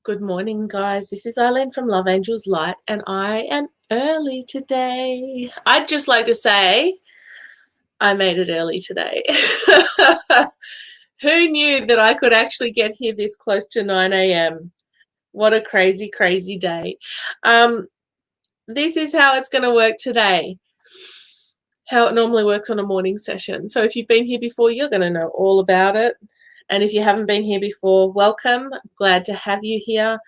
Good morning, guys. This is Eileen from Love Angels Light, and I am early today. I'd just like to say I made it early today. Who knew that I could actually get here this close to 9 a.m.? What a crazy, crazy day. This is how it's going to work today, how it normally works on a morning session. So if you've been here before, you're going to know all about it. And if you haven't been here before, welcome. Glad to have you here.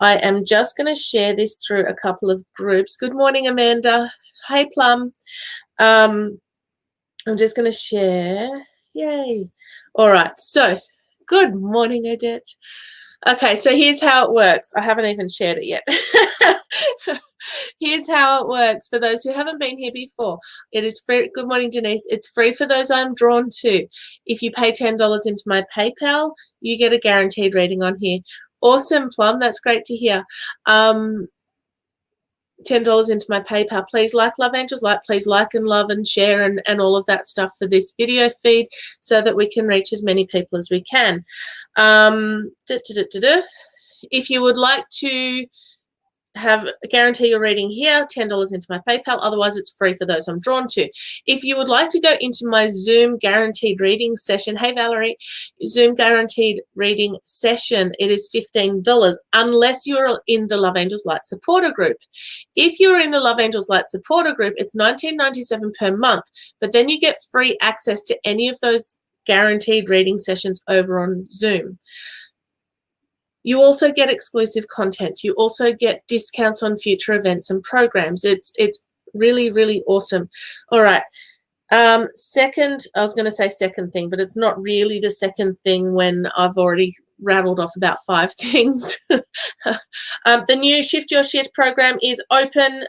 I am just going to share this through a couple of groups. Good morning, Amanda. Hey, Plum. I'm just going to share. Yay. All right. So good morning, Odette. Okay, so here's how it works. I haven't even shared it yet. Here's how it works for those who haven't been here before. It is free. Good morning, Denise. It's free for those I'm drawn to. If you pay $10 into my PayPal, you get a guaranteed reading on here. Awesome, Plum. That's great to hear. $10 into my PayPal. Please like Love Angels Light. Please like and love and share and all of that stuff for this video feed so that we can reach as many people as we can. If you would like to guarantee your reading here, $10 into my PayPal. Otherwise, it's free for those I'm drawn to. If you would like to go into my Zoom guaranteed reading session, hey, Valerie, Zoom guaranteed reading session, it is $15 unless you're in the Love Angels Light supporter group. If you're in the Love Angels Light supporter group, it's $19.97 per month, but then you get free access to any of those guaranteed reading sessions over on Zoom. You also get exclusive content. You also get discounts on future events and programs. It's really, really awesome. All right. Second, I was going to say second thing, but it's not really the second thing when I've already rattled off about 5 things. The new Shift Your Shit program is open.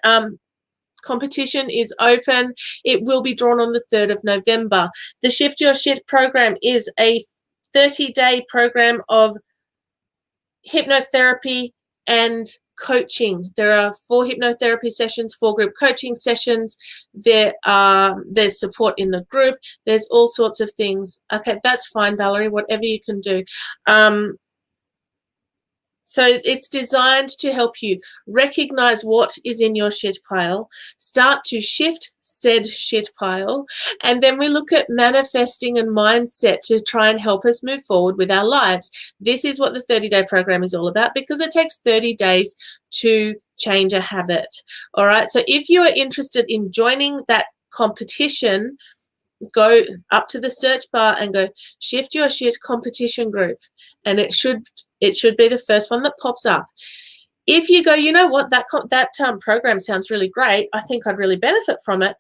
Competition is open. It will be drawn on the 3rd of November. The Shift Your Shit program is a 30-day program of hypnotherapy and coaching. There are 4 hypnotherapy sessions, 4 group coaching sessions. There's support in the group. There's all sorts of things. Okay, that's fine, Valerie, whatever you can do. So it's designed to help you recognize what is in your shit pile, start to shift said shit pile, and then we look at manifesting and mindset to try and help us move forward with our lives. This is what the 30-day program is all about because it takes 30 days to change a habit. All right, so if you are interested in joining that competition, go up to the search bar and go Shift Your Shit competition group, and it should be the first one that pops up. If you go, you know what, that program sounds really great, I think I'd really benefit from it.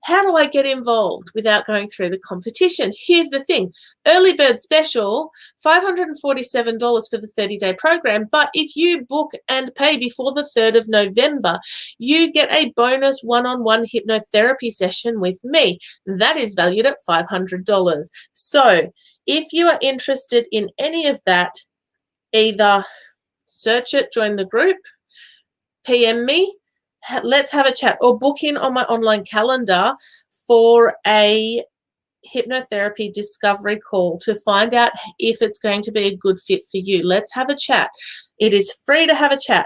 How do I get involved without going through the competition? Here's the thing. Early bird special, $547 for the 30-day program. But if you book and pay before the 3rd of November, you get a bonus one-on-one hypnotherapy session with me. That is valued at $500. So if you are interested in any of that, either search it, join the group, PM me, let's have a chat, or book in on my online calendar for a hypnotherapy discovery call to find out if it's going to be a good fit for you. Let's have a chat. It is free to have a chat.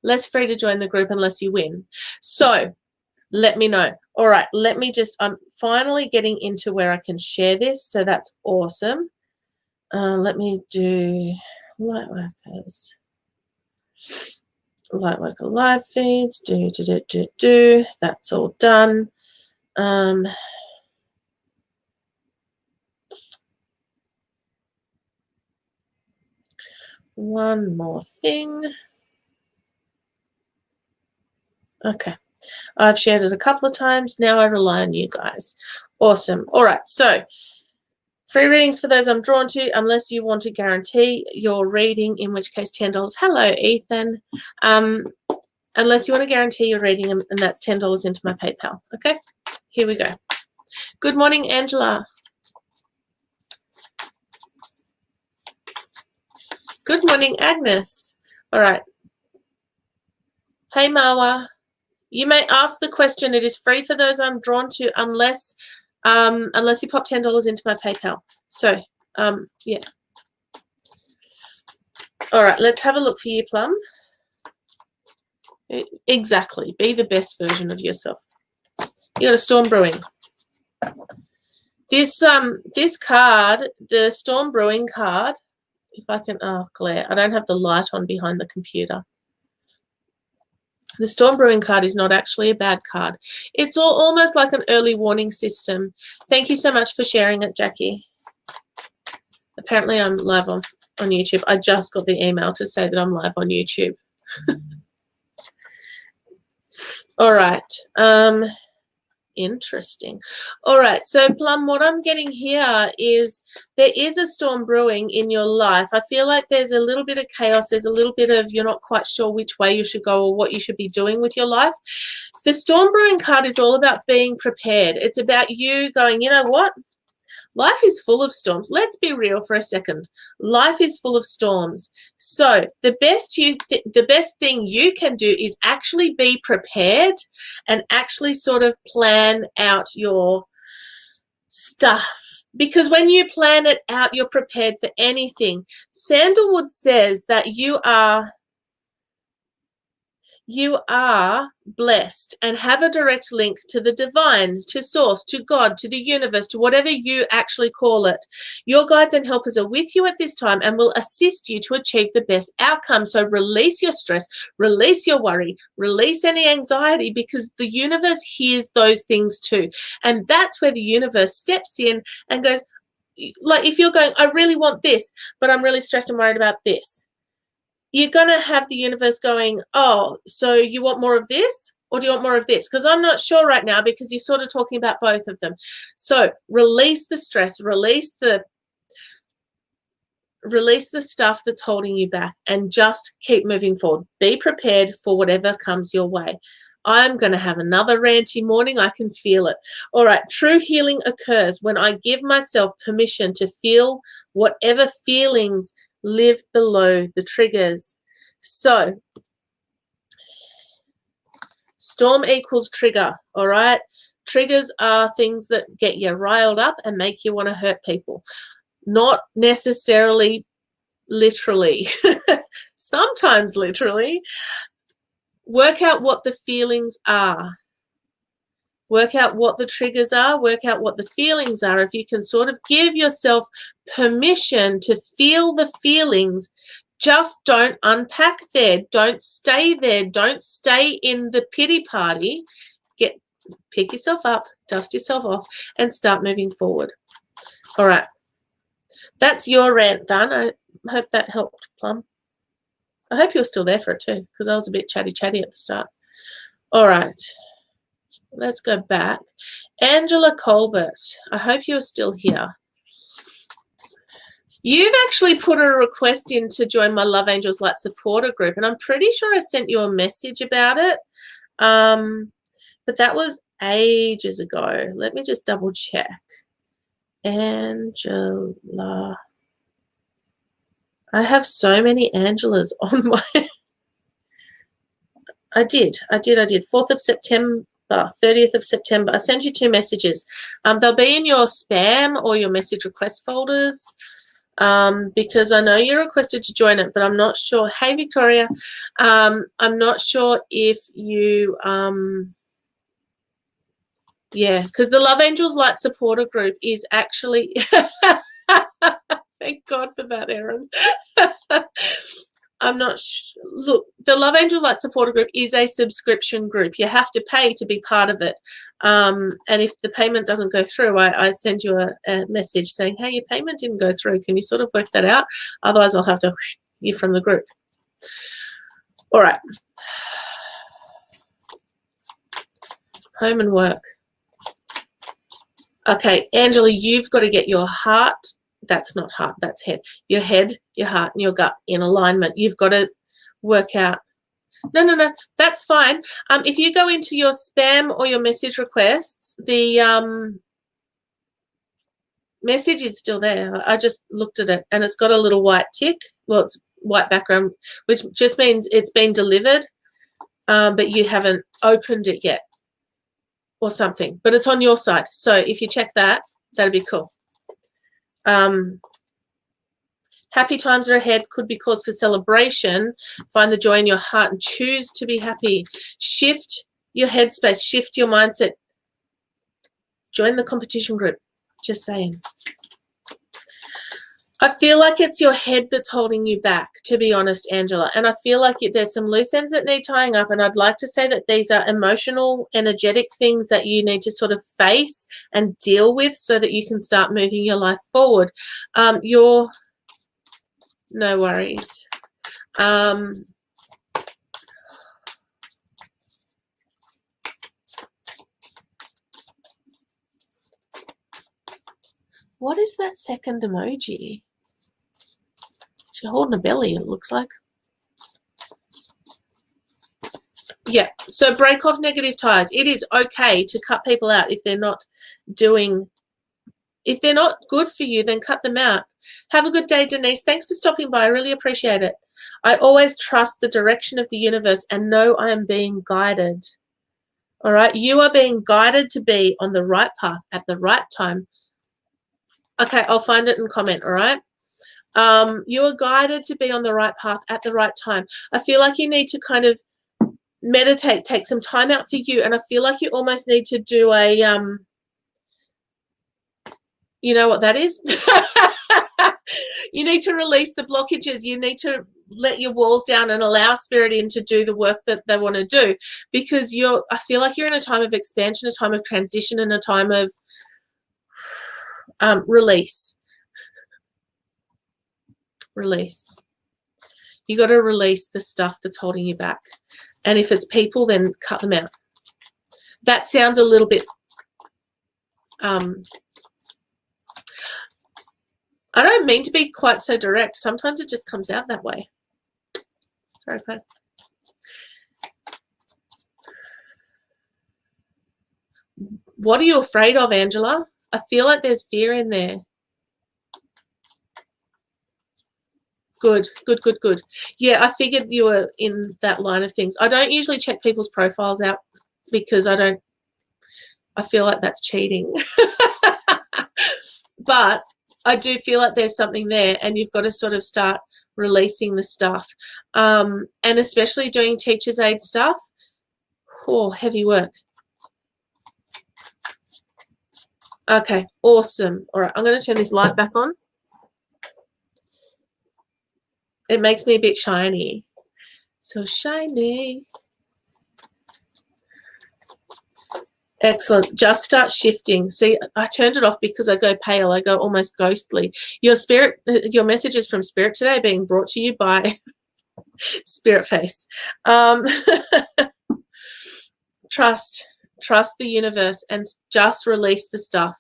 Less free to join the group unless you win. So let me know. All right, I'm finally getting into where I can share this, so that's awesome. Let me do Lightworkers. Lightworker live feeds, that's all done. One more thing. Okay, I've shared it a couple of times. Now I rely on you guys. Awesome. All right, so free readings for those I'm drawn to, unless you want to guarantee your reading, in which case $10. Hello, Ethan. Unless you want to guarantee your reading, and that's $10 into my PayPal. Okay, here we go. Good morning, Angela. Good morning, Agnes. All right. Hey, Marwa. You may ask the question. It is free for those I'm drawn to, unless you pop $10 into my PayPal. So, yeah. All right, let's have a look for you, Plum. Exactly. Be the best version of yourself. You got a storm brewing. This card, the storm brewing card, if I can, oh, glare. I don't have the light on behind the computer. The storm brewing card is not actually a bad card. It's almost like an early warning system. Thank you so much for sharing it, Jackie. Apparently I'm live on YouTube. I just got the email to say that I'm live on YouTube. All right. Interesting. All right. So, Plum, what I'm getting here is there is a storm brewing in your life. I feel like there's a little bit of chaos. There's a little bit of you're not quite sure which way you should go or what you should be doing with your life. The storm brewing card is all about being prepared. It's about you going, you know what? Life is full of storms. Let's be real for a second. Life is full of storms. So the best thing you can do is actually be prepared and actually sort of plan out your stuff. Because when you plan it out, you're prepared for anything. Sandalwood says that you are blessed and have a direct link to the divine, to source, to God, to the universe, to whatever you actually call it. Your guides and helpers are with you at this time and will assist you to achieve the best outcome. So release your stress, release your worry, release any anxiety, because the universe hears those things too. And that's where the universe steps in and goes, like, if you're going, I really want this, but I'm really stressed and worried about this. You're going to have the universe going, oh, so you want more of this or do you want more of this? Because I'm not sure right now, because you're sort of talking about both of them. So release the stress, release the stuff that's holding you back, and just keep moving forward. Be prepared for whatever comes your way. I'm going to have another ranty morning. I can feel it. All right. True healing occurs when I give myself permission to feel whatever feelings live below the triggers. So storm equals trigger. All right. Triggers are things that get you riled up and make you want to hurt people. Not necessarily literally. Sometimes literally. Work out what the feelings are. Work out what the triggers are. Work out what the feelings are. If you can sort of give yourself permission to feel the feelings, just don't unpack there. Don't stay there. Don't stay in the pity party. Pick yourself up, dust yourself off, and start moving forward. All right. That's your rant done. I hope that helped, Plum. I hope you're still there for it too, because I was a bit chatty at the start. All right. Let's go back. Angela Colbert, I hope you're still here. You've actually put a request in to join my Love Angels Light supporter group, and I'm pretty sure I sent you a message about it. But that was ages ago. Let me just double check. Angela. I have so many Angelas on my... I did. 4th of September. 30th of September. I sent you 2 messages. They'll be in your spam or your message request folders, because I know you requested to join it, but I'm not sure. Hey, Victoria. I'm not sure if you, yeah, because the Love Angels Light supporter group is actually, thank God for that, Erin. I'm not look, the Love Angels Light supporter group is a subscription group. You have to pay to be part of it. And if the payment doesn't go through, I send you a message saying, hey, your payment didn't go through. Can you sort of work that out? Otherwise, I'll have to you from the group. All right. Home and work. Okay, Angela, you've got to get your heart. That's not heart, that's head. Your head, your heart, and your gut in alignment. You've got to work out. No, that's fine. If you go into your spam or your message requests, the message is still there. I just looked at it, and it's got a little white tick. Well, it's white background, which just means it's been delivered, but you haven't opened it yet or something. But it's on your side. So if you check that, that'd be cool. Happy times are ahead, could be cause for celebration. Find the joy in your heart and choose to be happy. Shift your headspace, shift your mindset. Join the competition group. Just saying. I feel like it's your head that's holding you back, to be honest, Angela. And I feel like there's some loose ends that need tying up. And I'd like to say that these are emotional, energetic things that you need to sort of face and deal with so that you can start moving your life forward. No worries. What is that second emoji? She's holding a belly, it looks like. Yeah, so break off negative ties. It is okay to cut people out if they're not good for you, then cut them out. Have a good day, Denise. Thanks for stopping by. I really appreciate it. I always trust the direction of the universe and know I am being guided. All right, you are being guided to be on the right path at the right time. Okay, I'll find it and comment, all right? You are guided to be on the right path at the right time. I feel like you need to kind of meditate, take some time out for you, and I feel like you almost need to do a, you know what that is? You need to release the blockages. You need to let your walls down and allow spirit in to do the work that they want to do, because I feel like you're in a time of expansion, a time of transition, and a time of release. You got to release the stuff that's holding you back. And if it's people, then cut them out. That sounds a little bit I don't mean to be quite so direct. Sometimes it just comes out that way. Sorry, guys. What are you afraid of, Angela? I feel like there's fear in there. Good. Yeah, I figured you were in that line of things. I don't usually check people's profiles out because I feel like that's cheating. But I do feel like there's something there, and you've got to sort of start releasing the stuff. And especially doing teacher's aid stuff. Oh, heavy work. Okay, awesome. All right, I'm going to turn this light back on. It makes me a bit shiny. So shiny. Excellent. Just start shifting. See, I turned it off because I go pale. I go almost ghostly. Your messages from spirit today being brought to you by Spirit Face. Trust the universe and just release the stuff.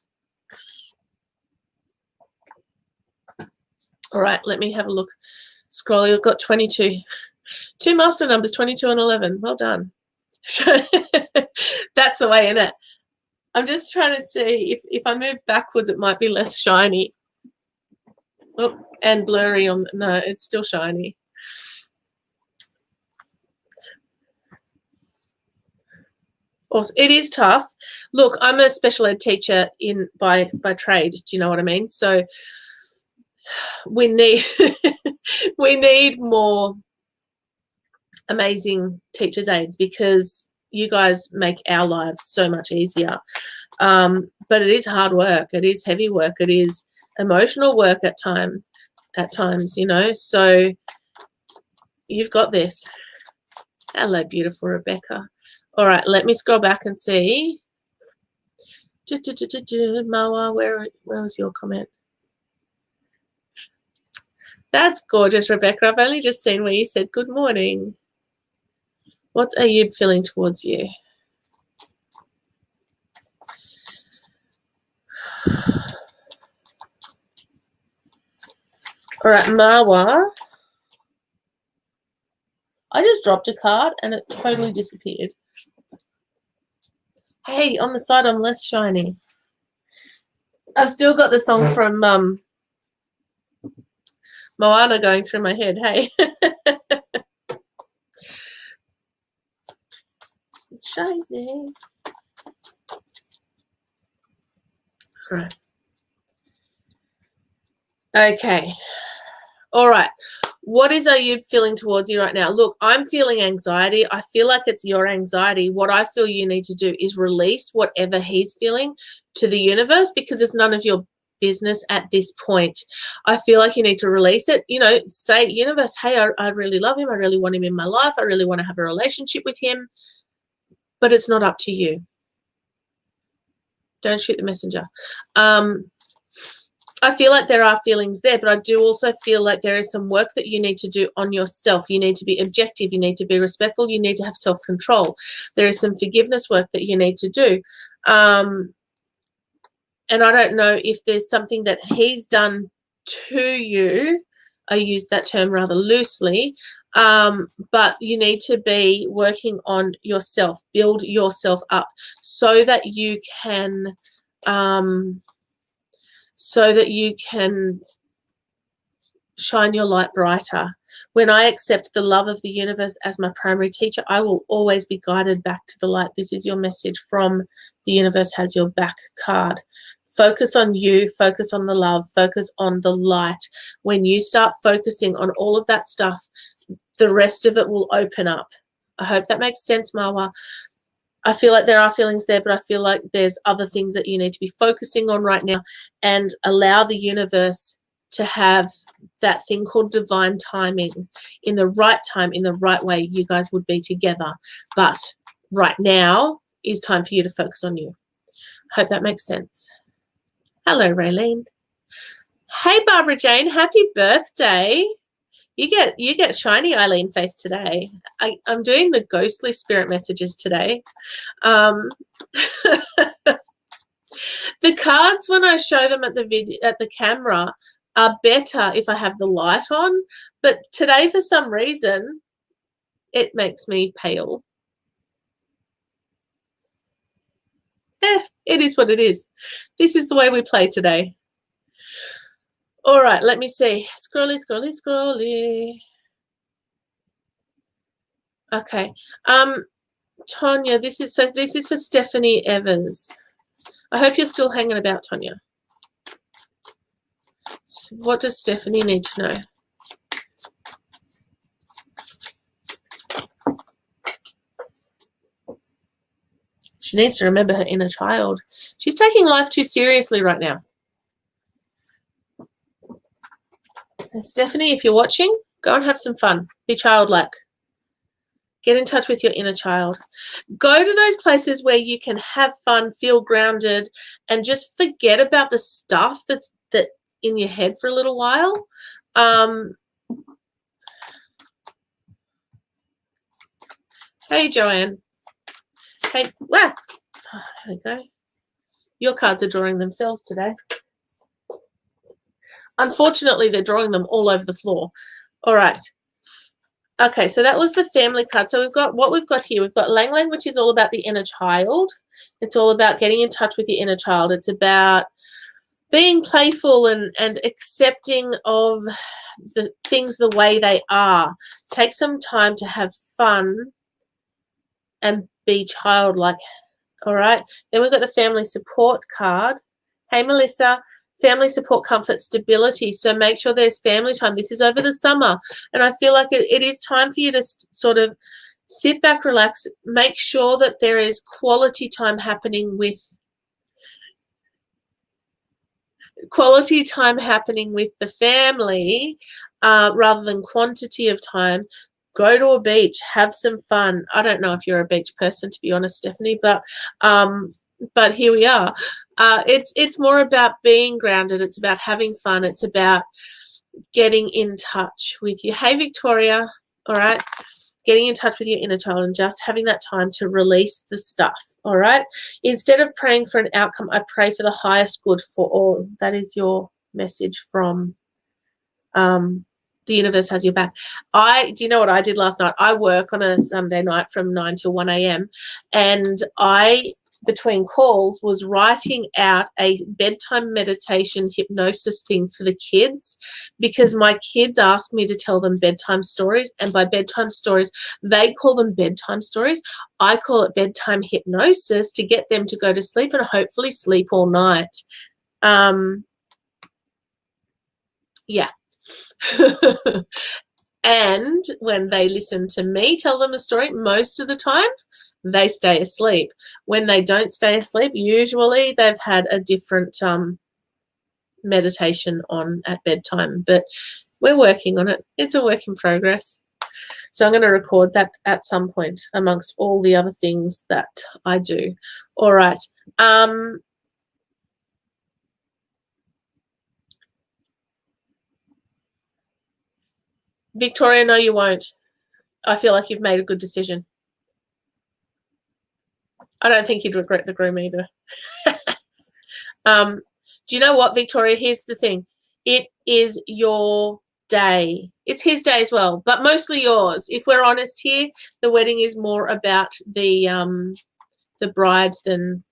All right, let me have a look. Scroll, you've got 22. Two master numbers, 22 and 11. Well done. That's the way, isn't it? I'm just trying to see if I move backwards, it might be less shiny. Oh, and blurry on. No, it's still shiny. Awesome. It is tough. Look, I'm a special ed teacher by trade. Do you know what I mean? So we need more amazing teachers' aides, because you guys make our lives so much easier. But it is hard work. It is heavy work. It is emotional work at times, you know. So you've got this. Hello, beautiful Rebecca. All right, let me scroll back and see. Mawa, where was your comment? That's gorgeous, Rebecca. I've only just seen where you said good morning. What's Ayub feeling towards you? All right, Marwa. I just dropped a card and it totally disappeared. Hey, on the side, I'm less shiny. I've still got the song from Moana going through my head. Hey. Shiny. All right. Okay. All right. What are you feeling towards you right now? Look, I'm feeling anxiety. I feel like it's your anxiety. What I feel you need to do is release whatever he's feeling to the universe, because it's none of your business at this point. I feel like you need to release it. You know, say, universe, hey, I really love him. I really want him in my life. I really want to have a relationship with him. But it's not up to you. Don't shoot the messenger. I feel like there are feelings there, but I do also feel like there is some work that you need to do on yourself. You need to be objective. You need to be respectful. You need to have self-control. There is some forgiveness work that you need to do. And I don't know if there's something that he's done to you. I use that term rather loosely. But you need to be working on yourself. Build yourself up so that you can shine your light brighter. When I accept the love of the universe as my primary teacher, I will always be guided back to the light. This is your message from the universe has your back card. Focus on you, focus on the love, focus on the light. When you start focusing on all of that stuff, the rest of it will open up. I hope that makes sense, Marwa. I feel like there are feelings there, but I feel like there's other things that you need to be focusing on right now, and allow the universe to have that thing called divine timing. In the right time, in the right way, you guys would be together. But right now is time for you to focus on you. Hope that makes sense. Hello, Raylene. Hey, Barbara Jane, happy birthday. You get shiny Eileen face today. I'm doing the ghostly spirit messages today. The cards, when I show them at the camera, are better if I have the light on. But today, for some reason, it makes me pale. It is what it is. This is the way we play today. All right, let me see. Scrolly, scrolly, scrolly. Okay. Tonya, this is for Stephanie Evers. I hope you're still hanging about, Tonya. What does Stephanie need to know? She needs to remember her inner child. She's taking life too seriously right now. So Stephanie, if you're watching, go and have some fun. Be childlike. Get in touch with your inner child. Go to those places where you can have fun, feel grounded, and just forget about the stuff that's in your head for a little while. Hey, Joanne. Hey, wow. Oh, there we go. Your cards are drawing themselves today. Unfortunately, they're drawing them all over the floor. All right. Okay, so that was the family card. So we've got what we've got here. We've got Lang Lang, which is all about the inner child. It's all about getting in touch with your inner child. It's about being playful and accepting of the things the way they are. Take some time to have fun and be childlike. All right. Then we've got the family support card. Hey, Melissa. Family support, comfort, stability. So make sure there's family time. This is over the summer. And I feel like it is time for you to sort of sit back, relax, make sure that there is quality time happening with the family rather than quantity of time. Go to a beach, have some fun. I don't know if you're a beach person, to be honest, Stephanie, but here we are. It's more about being grounded. It's about having fun. It's about getting in touch with you. Hey, Victoria. All right. Getting in touch with your inner child and just having that time to release the stuff. All right. Instead of praying for an outcome, I pray for the highest good for all. That is your message from the universe has your back. Do you know what I did last night? I work on a Sunday night from 9 till 1 a.m. and I, between calls, was writing out a bedtime meditation hypnosis thing for the kids, because my kids asked me to tell them bedtime stories, and by bedtime stories, they call them bedtime stories. I call it bedtime hypnosis to get them to go to sleep and hopefully sleep all night. Yeah. And when they listen to me tell them a story, most of the time they stay asleep. When they don't stay asleep, usually they've had a different meditation on at bedtime, but we're working on it. It's a work in progress. So I'm going to record that at some point amongst all the other things that I do. All right. Victoria, no, you won't. I feel like you've made a good decision. I don't think you'd regret the groom either. Do you know what, Victoria? Here's the thing. It is your day. It's his day as well, but mostly yours. If we're honest here, the wedding is more about the bride than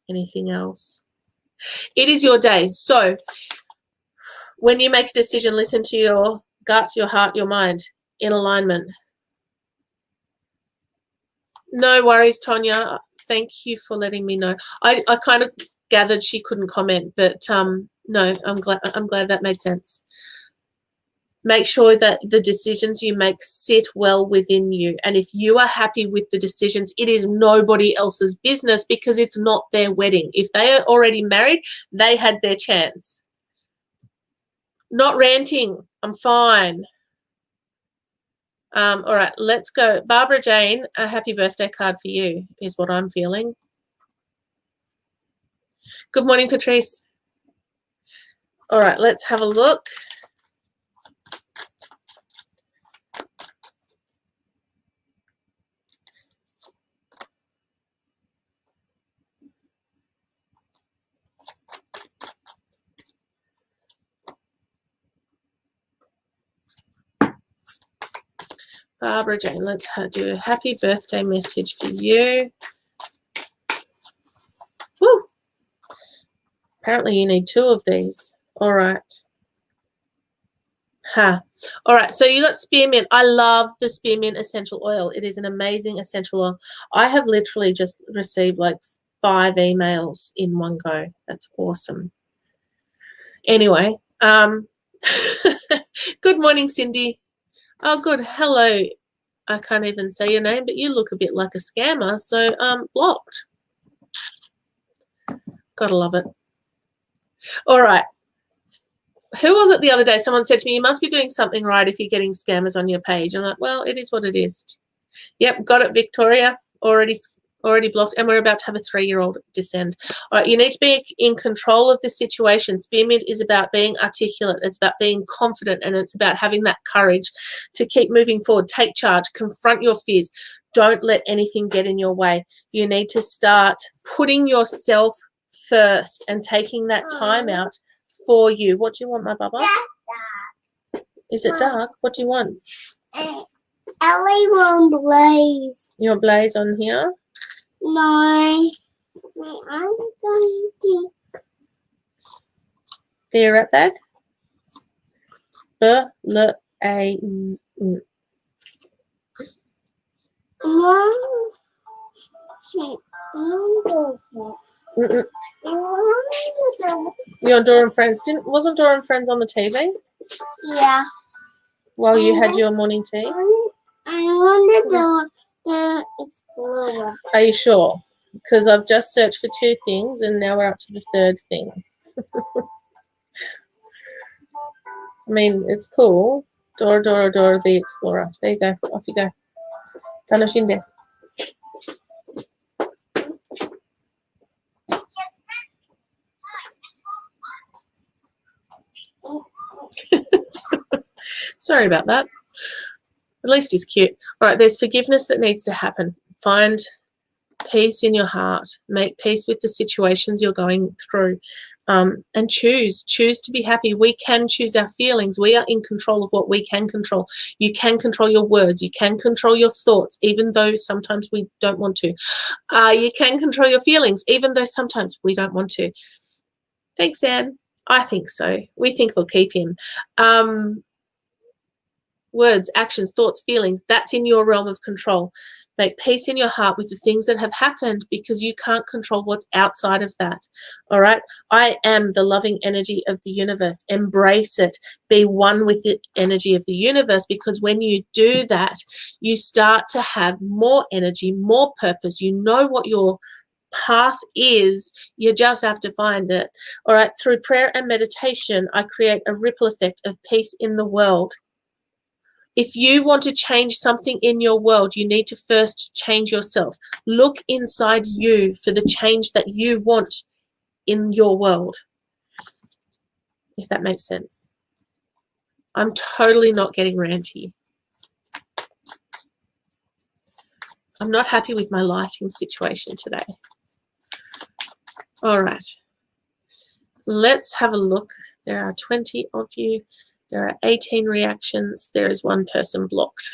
anything else. It is your day. So when you make a decision, listen to your gut, your heart, your mind in alignment. No worries, Tonya. Thank you for letting me know. I kind of gathered she couldn't comment, but no, I'm glad that made sense. Make sure that the decisions you make sit well within you. And if you are happy with the decisions, it is nobody else's business because it's not their wedding. If they are already married, they had their chance. Not ranting. I'm fine. All right, let's go. Barbara Jane, a happy birthday card for you is what I'm feeling. Good morning, Patrice. All right, let's have a look. Barbara Jane, let's do a happy birthday message for you. Woo. Apparently you need 2 of these. All right. All right, so you got spearmint. I love the spearmint essential oil. It is an amazing essential oil. I have literally just received like 5 emails in one go. That's awesome. Anyway, good morning, Cindy. Oh, good. Hello. I can't even say your name, but you look a bit like a scammer, so blocked. Gotta love it. All right. Who was it the other day? Someone said to me, you must be doing something right if you're getting scammers on your page. I'm like, well, it is what it is. Yep, got it, Victoria. Already blocked, and we're about to have a 3-year-old descend. All right, you need to be in control of the situation. Spearmint is about being articulate. It's about being confident, and it's about having that courage to keep moving forward. Take charge. Confront your fears. Don't let anything get in your way. You need to start putting yourself first and taking that time out for you. What do you want, my bubba? Is it dark? What do you want? I want blaze. You want blaze on here? No. I'm going to. Be a rat bag? B-L-A-Z. You're Dora and Friends. Wasn't Dora and Friends on the TV? Yeah. While you had your morning tea? I want the Explorer. Are you sure? Because I've just searched for 2 things and now we're up to the 3rd thing. I mean, it's cool. Dora, Dora, Dora the Explorer. There you go. Off you go. Tanoshinde. Sorry about that. At least he's cute. All right, there's forgiveness that needs to happen. Find peace in your heart. Make peace with the situations you're going through. And choose to be happy. We can choose our feelings. We are in control of what we can control. You can control your words. You can control your thoughts, even though sometimes we don't want to. You can control your feelings, even though sometimes we don't want to. Thanks, Anne. I think so. We think we'll keep him. Words, actions, thoughts, feelings, that's in your realm of control. Make peace in your heart with the things that have happened, because you can't control what's outside of that. All right. I am the loving energy of the universe. Embrace it. Be one with the energy of the universe, because when you do that, you start to have more energy, more purpose. You know what your path is. You just have to find it. All right. Through prayer and meditation, I create a ripple effect of peace in the world. If you want to change something in your world, you need to first change yourself. Look inside you for the change that you want in your world, if that makes sense. I'm totally not getting ranty. I'm not happy with my lighting situation today. All right. Let's have a look. There are 20 of you. There are 18 reactions. There is one person blocked.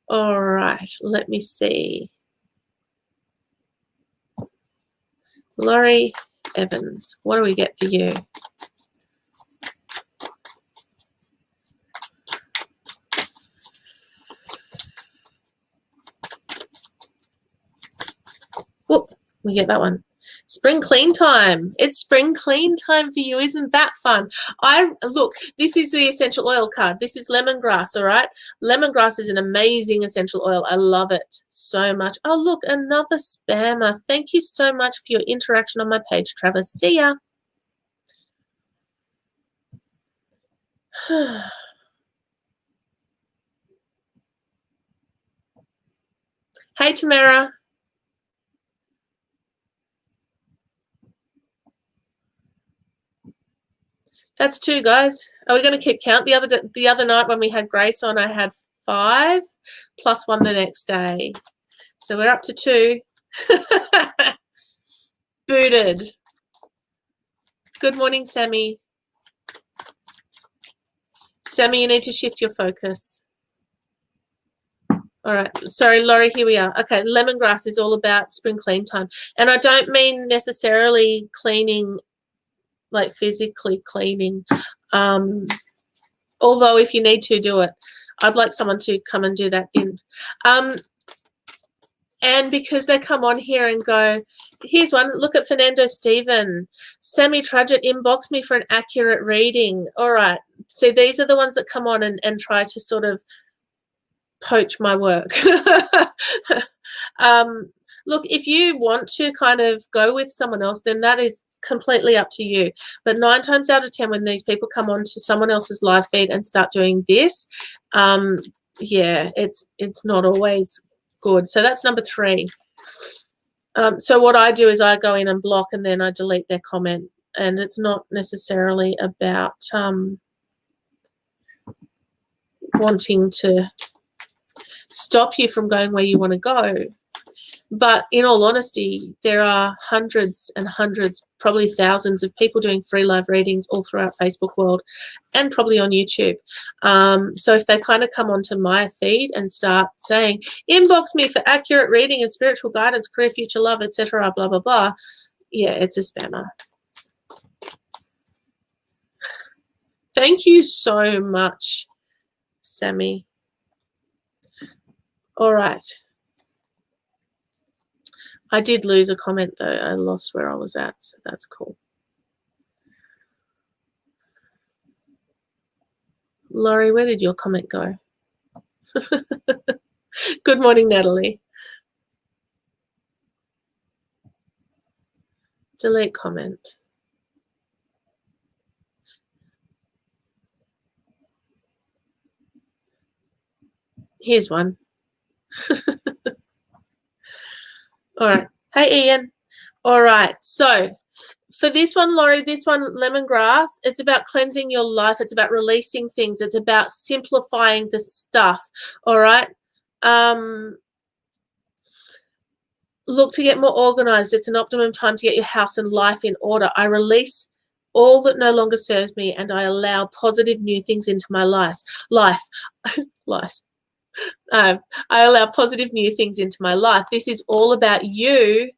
All right, let me see. Laurie Evans, what do we get for you? Whoop, we get that one. Spring clean time. It's spring clean time for you. Isn't that fun? Look, this is the essential oil card. This is lemongrass, all right? Lemongrass is an amazing essential oil. I love it so much. Oh, look, another spammer. Thank you so much for your interaction on my page, Travis. See ya. Hey, Tamara. That's 2, guys. Are we going to keep count? The other night when we had Grace on, I had 5 plus 1 the next day. So we're up to 2. Booted. Good morning, Sammy. Sammy, you need to shift your focus. All right. Sorry, Laurie, here we are. Okay, lemongrass is all about spring clean time. And I don't mean necessarily cleaning, like physically cleaning. Although if you need to do it, I'd like someone to come and do that in. And because they come on here and go, here's one, look at Fernando Stephen. Sammy Trudgett inbox me for an accurate reading. All right. See, these are the ones that come on and try to sort of poach my work. Look, if you want to kind of go with someone else, then that is completely up to you. But 9 times out of 10, when these people come on to someone else's live feed and start doing this, yeah, it's not always good. So that's number 3. So what I do is I go in and block, and then I delete their comment. And it's not necessarily about wanting to stop you from going where you want to go. But in all honesty, there are hundreds and hundreds, probably thousands of people doing free live readings all throughout Facebook world and probably on YouTube. So if they kind of come onto my feed and start saying, inbox me for accurate reading and spiritual guidance, career, future, love, etc., blah, blah, blah, yeah, it's a spammer. Thank you so much, Sammy. All right. I did lose a comment, though. I lost where I was at, so that's cool. Laurie, where did your comment go? Good morning, Natalie. Delete comment. Here's one. All right. Hey, Ian. All right. So for this one, Laurie, this one, lemongrass, it's about cleansing your life. It's about releasing things. It's about simplifying the stuff. All right. Look to get more organized. It's an optimum time to get your house and life in order. I release all that no longer serves me, and I allow positive new things into my life. I allow positive new things into my life. This is all about you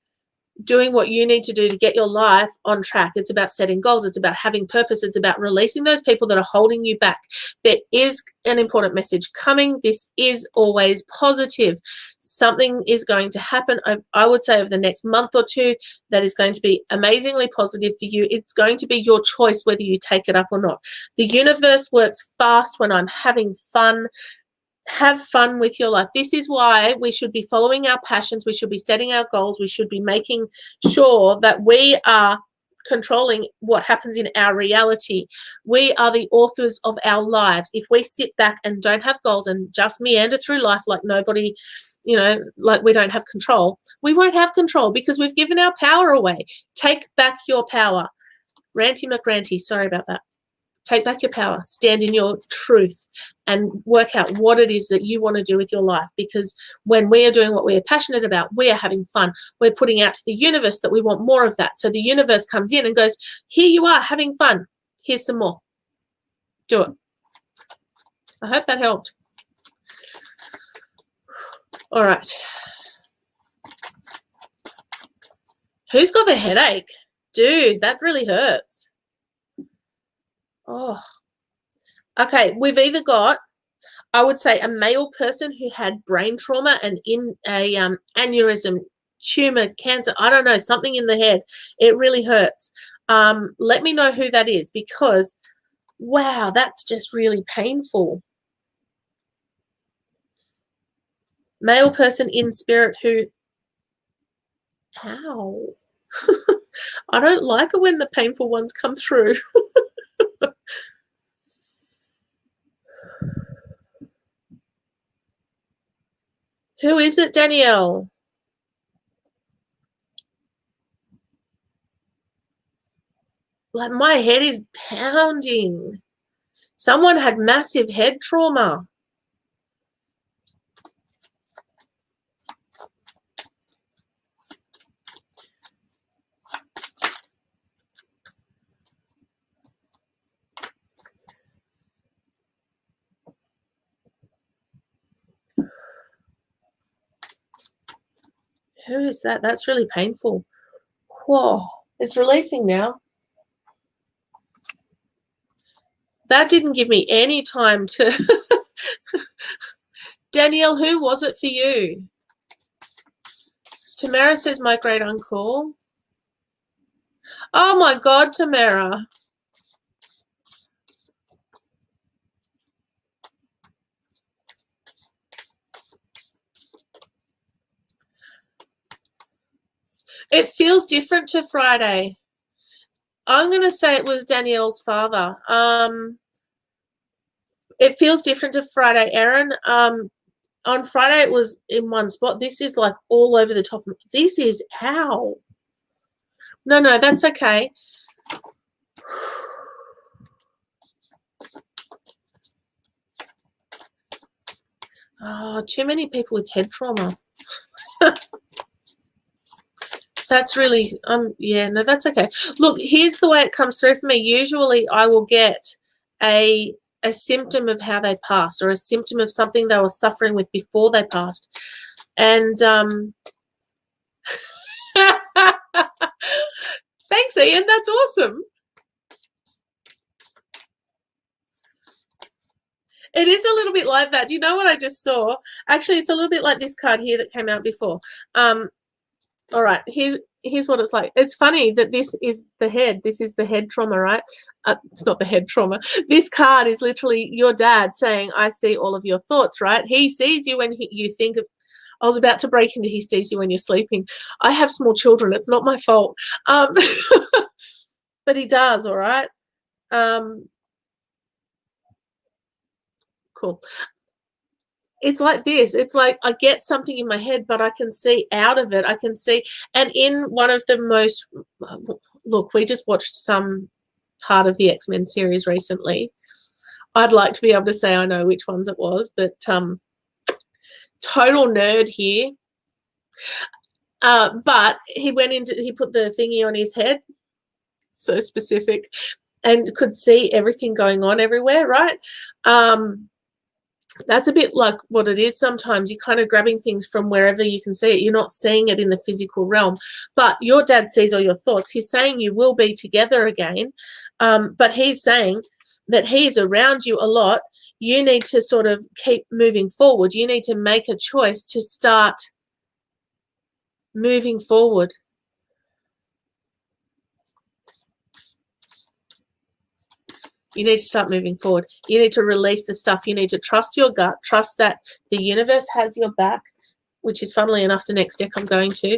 doing what you need to do to get your life on track. It's about setting goals. It's about having purpose. It's about releasing those people that are holding you back. There is an important message coming. This is always positive. Something is going to happen, I would say, over the next month or two that is going to be amazingly positive for you. It's going to be your choice whether you take it up or not. The universe works fast when I'm having fun. Have fun with your life. This is why we should be following our passions. We should be setting our goals. We should be making sure that we are controlling what happens in our reality. We are the authors of our lives. If we sit back and don't have goals and just meander through life like nobody, like we don't have control, we won't have control because we've given our power away. Take back your power. Ranty McRanty, sorry about that. Take back your power, stand in your truth, and work out what it is that you want to do with your life. Because when we are doing what we are passionate about, we are having fun. We're putting out to the universe that we want more of that. So the universe comes in and goes, here you are having fun. Here's some more. Do it. I hope that helped. All right. Who's got the headache? Dude, that really hurts. Oh, okay. We've either got, I would say, a male person who had brain trauma and in a aneurysm, tumor, cancer, I don't know, something in the head. It really hurts. Let me know who that is because, wow, that's just really painful. Male person in spirit who, ow. I don't like it when the painful ones come through. Who is it, Danielle? Like my head is pounding. Someone had massive head trauma. Who is that? That's really painful. Whoa, it's releasing now. That didn't give me any time to... Danielle, who was it for you? Tamara says my great uncle. Oh my God, Tamara. It feels different to Friday. I'm going to say it was Danielle's father. It feels different to Friday, Erin. On Friday, it was in one spot. This is like all over the top. This is how. No, that's okay. Oh, too many people with head trauma. That's really, yeah, no, that's okay. Look, here's the way it comes through for me. Usually I will get a symptom of how they passed or a symptom of something they were suffering with before they passed. And thanks, Ian. That's awesome. It is a little bit like that. Do you know what I just saw? Actually, it's a little bit like this card here that came out before. All right, here's what it's like. It's funny that this is the head. This is the head trauma, right? It's not the head trauma. This card is literally your dad saying, I see all of your thoughts, right? He sees you when you think of, I was about to break into he sees you when you're sleeping. I have small children. It's not my fault. But he does, all right? Cool. It's like this. It's like I get something in my head, but I can see out of it. I can see. And in one of the most, look, we just watched some part of the X-Men series recently. I'd like to be able to say I know which ones it was, but total nerd here. But he put the thingy on his head, so specific, and could see everything going on everywhere, right? That's a bit like what it is sometimes. You're kind of grabbing things from wherever you can see it. You're not seeing it in the physical realm. But your dad sees all your thoughts. He's saying you will be together again. But he's saying that he's around you a lot. You need to sort of keep moving forward. You need to make a choice to start moving forward. You need to start moving forward. You need to release the stuff. You need to trust your gut, trust that the universe has your back, which is funnily enough the next deck I'm going to.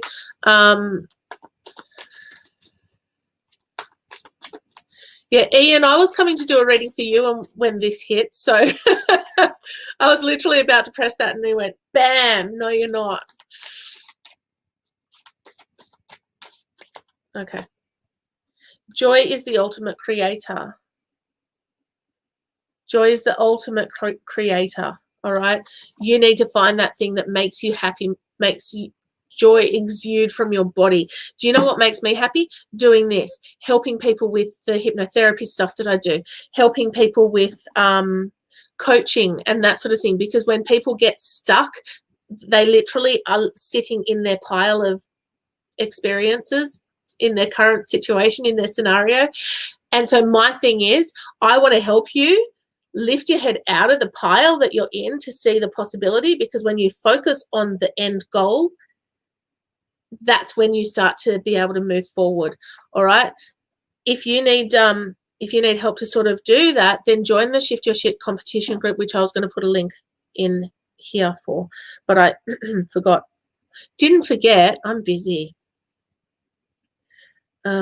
Yeah, Ian, I was coming to do a reading for you when this hit. So I was literally about to press that and he went, bam, no, you're not. Okay. Joy is the ultimate creator. Joy is the ultimate creator, all right? You need to find that thing that makes you happy, makes you joy exude from your body. Do you know what makes me happy? Doing this, helping people with the hypnotherapy stuff that I do, helping people with coaching and that sort of thing, because when people get stuck, they literally are sitting in their pile of experiences in their current situation, in their scenario. And so my thing is, I want to help you lift your head out of the pile that you're in to see the possibility, because when you focus on the end goal, that's when you start to be able to move forward. All right. If you need help to sort of do that, then join the Shift Your Shit competition group, which I was going to put a link in here for, but I forgot. Didn't forget, I'm busy.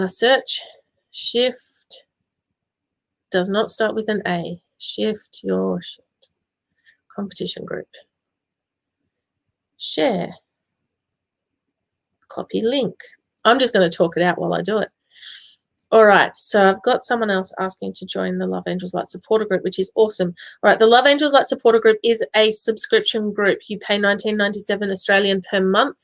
Search Shift does not start with an A. Shift Your Shit competition group. Share. Copy link. I'm just going to talk it out while I do it. All right, so I've got someone else asking to join the Love Angels Light Supporter Group, which is awesome. All right, the Love Angels Light Supporter Group is a subscription group. You pay $19.97 Australian per month.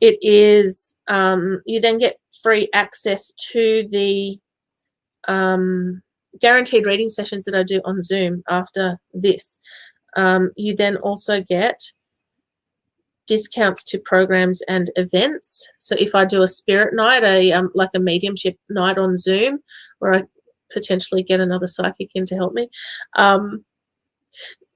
It is, you then get free access to the guaranteed reading sessions that I do on Zoom after this. You then also get discounts to programs and events. So if I do a spirit night, like a mediumship night on Zoom, where I potentially get another psychic in to help me,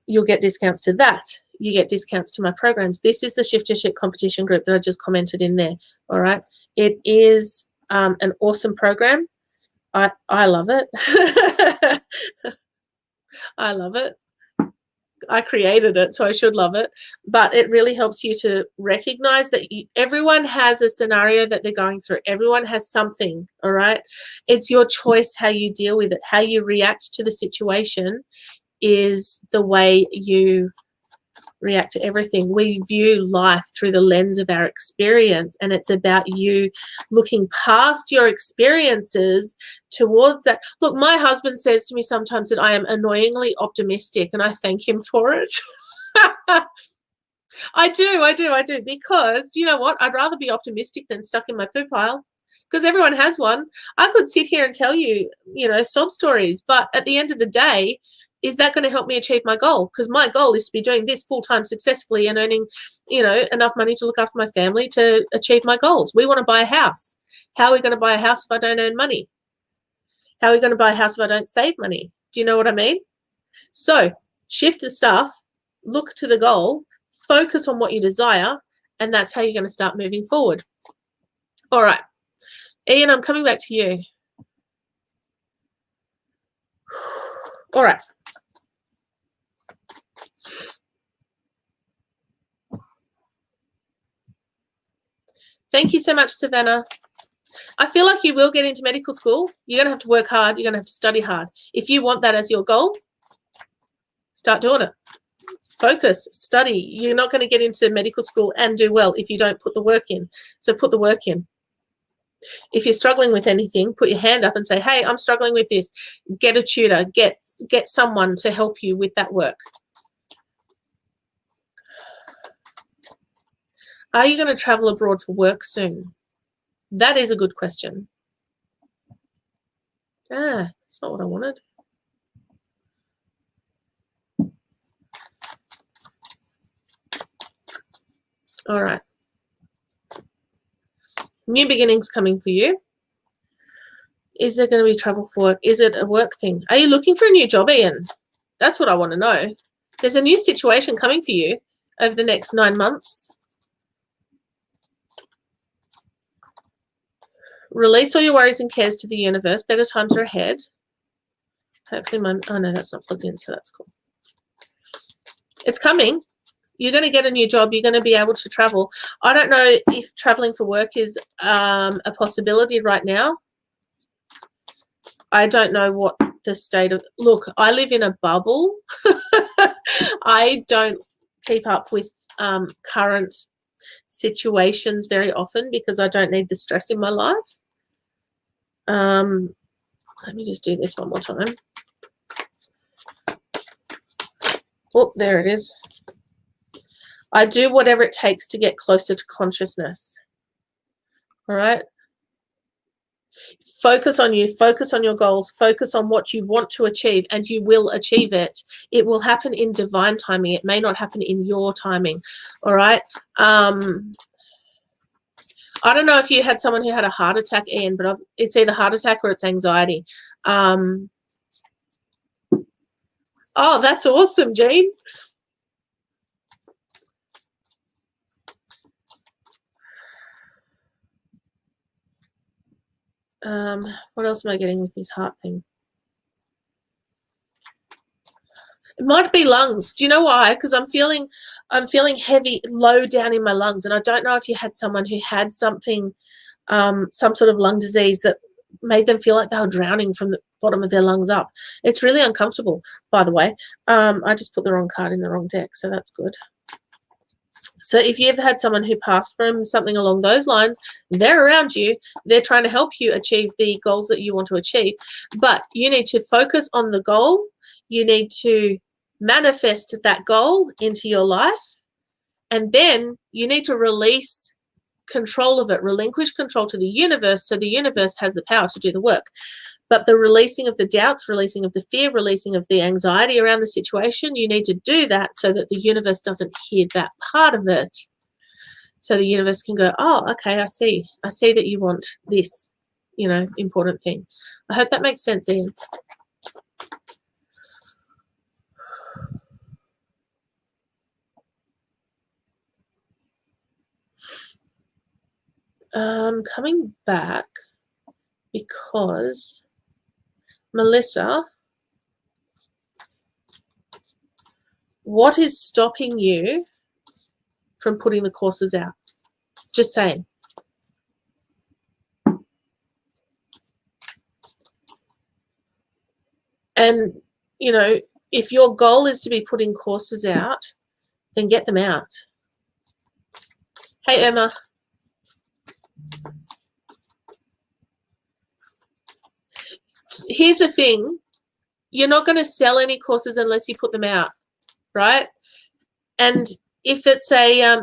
you'll get discounts to that. You get discounts to my programs. This is the Shift Your Shit competition group that I just commented in there. All right. It is an awesome program. I love it. I love it. I created it, so I should love it. But it really helps you to recognize that everyone has a scenario that they're going through. Everyone has something, all right? It's your choice how you deal with it. How you react to the situation is the way you react to everything. We view life through the lens of our experience, and it's about you looking past your experiences towards that. Look, my husband says to me sometimes that I am annoyingly optimistic, and I thank him for it. I do, because do you know what? I'd rather be optimistic than stuck in my poo pile, because everyone has one. I could sit here and tell you, sob stories, but at the end of the day, is that going to help me achieve my goal? Because my goal is to be doing this full-time successfully and earning, enough money to look after my family to achieve my goals. We want to buy a house. How are we going to buy a house if I don't earn money? How are we going to buy a house if I don't save money? Do you know what I mean? So shift the stuff, look to the goal, focus on what you desire, and that's how you're going to start moving forward. All right. Ian, I'm coming back to you. All right. Thank you so much, Savannah. I feel like you will get into medical school. You're going to have to work hard. You're going to have to study hard. If you want that as your goal, start doing it. Focus, study. You're not going to get into medical school and do well if you don't put the work in. So put the work in. If you're struggling with anything, put your hand up and say, hey, I'm struggling with this. Get a tutor. Get someone to help you with that work. Are you going to travel abroad for work soon? That is a good question. That's not what I wanted. All right. New beginnings coming for you. Is there going to be travel for work? Is it a work thing? Are you looking for a new job, Ian? That's what I want to know. There's a new situation coming for you over the next 9 months. Release all your worries and cares to the universe. Better times are ahead. Hopefully oh no, that's not plugged in, so that's cool. It's coming. You're going to get a new job. You're going to be able to travel. I don't know if traveling for work is a possibility right now. I don't know what the state of... Look, I live in a bubble. I don't keep up with current situations very often because I don't need the stress in my life. Let me just do this one more time. Oh, there it is. I do whatever it takes to get closer to consciousness. All right? Focus on you. Focus on your goals. Focus on what you want to achieve, and you will achieve it. It will happen in divine timing. It may not happen in your timing. All right? I don't know if you had someone who had a heart attack, Ian, but it's either heart attack or it's anxiety. Oh, that's awesome, Jean. What else am I getting with this heart thing? It might be lungs. Do you know why? Because I'm feeling heavy, low down in my lungs, and I don't know if you had someone who had something, some sort of lung disease that made them feel like they were drowning from the bottom of their lungs up. It's really uncomfortable, by the way. I just put the wrong card in the wrong deck, so that's good. So if you ever had someone who passed from something along those lines, they're around you. They're trying to help you achieve the goals that you want to achieve. But you need to focus on the goal. You need to manifest that goal into your life. And then you need to release control of it, relinquish control to the universe, so the universe has the power to do the work. But the releasing of the doubts, releasing of the fear, releasing of the anxiety around the situation, you need to do that so that the universe doesn't hear that part of it. So the universe can go, oh, okay, I see that you want this, important thing. I hope that makes sense, Ian. Coming back because Melissa, what is stopping you from putting the courses out? Just saying. And, if your goal is to be putting courses out, then get them out. Hey, Emma. Here's the thing. You're not going to sell any courses unless you put them out, right? And if it's a,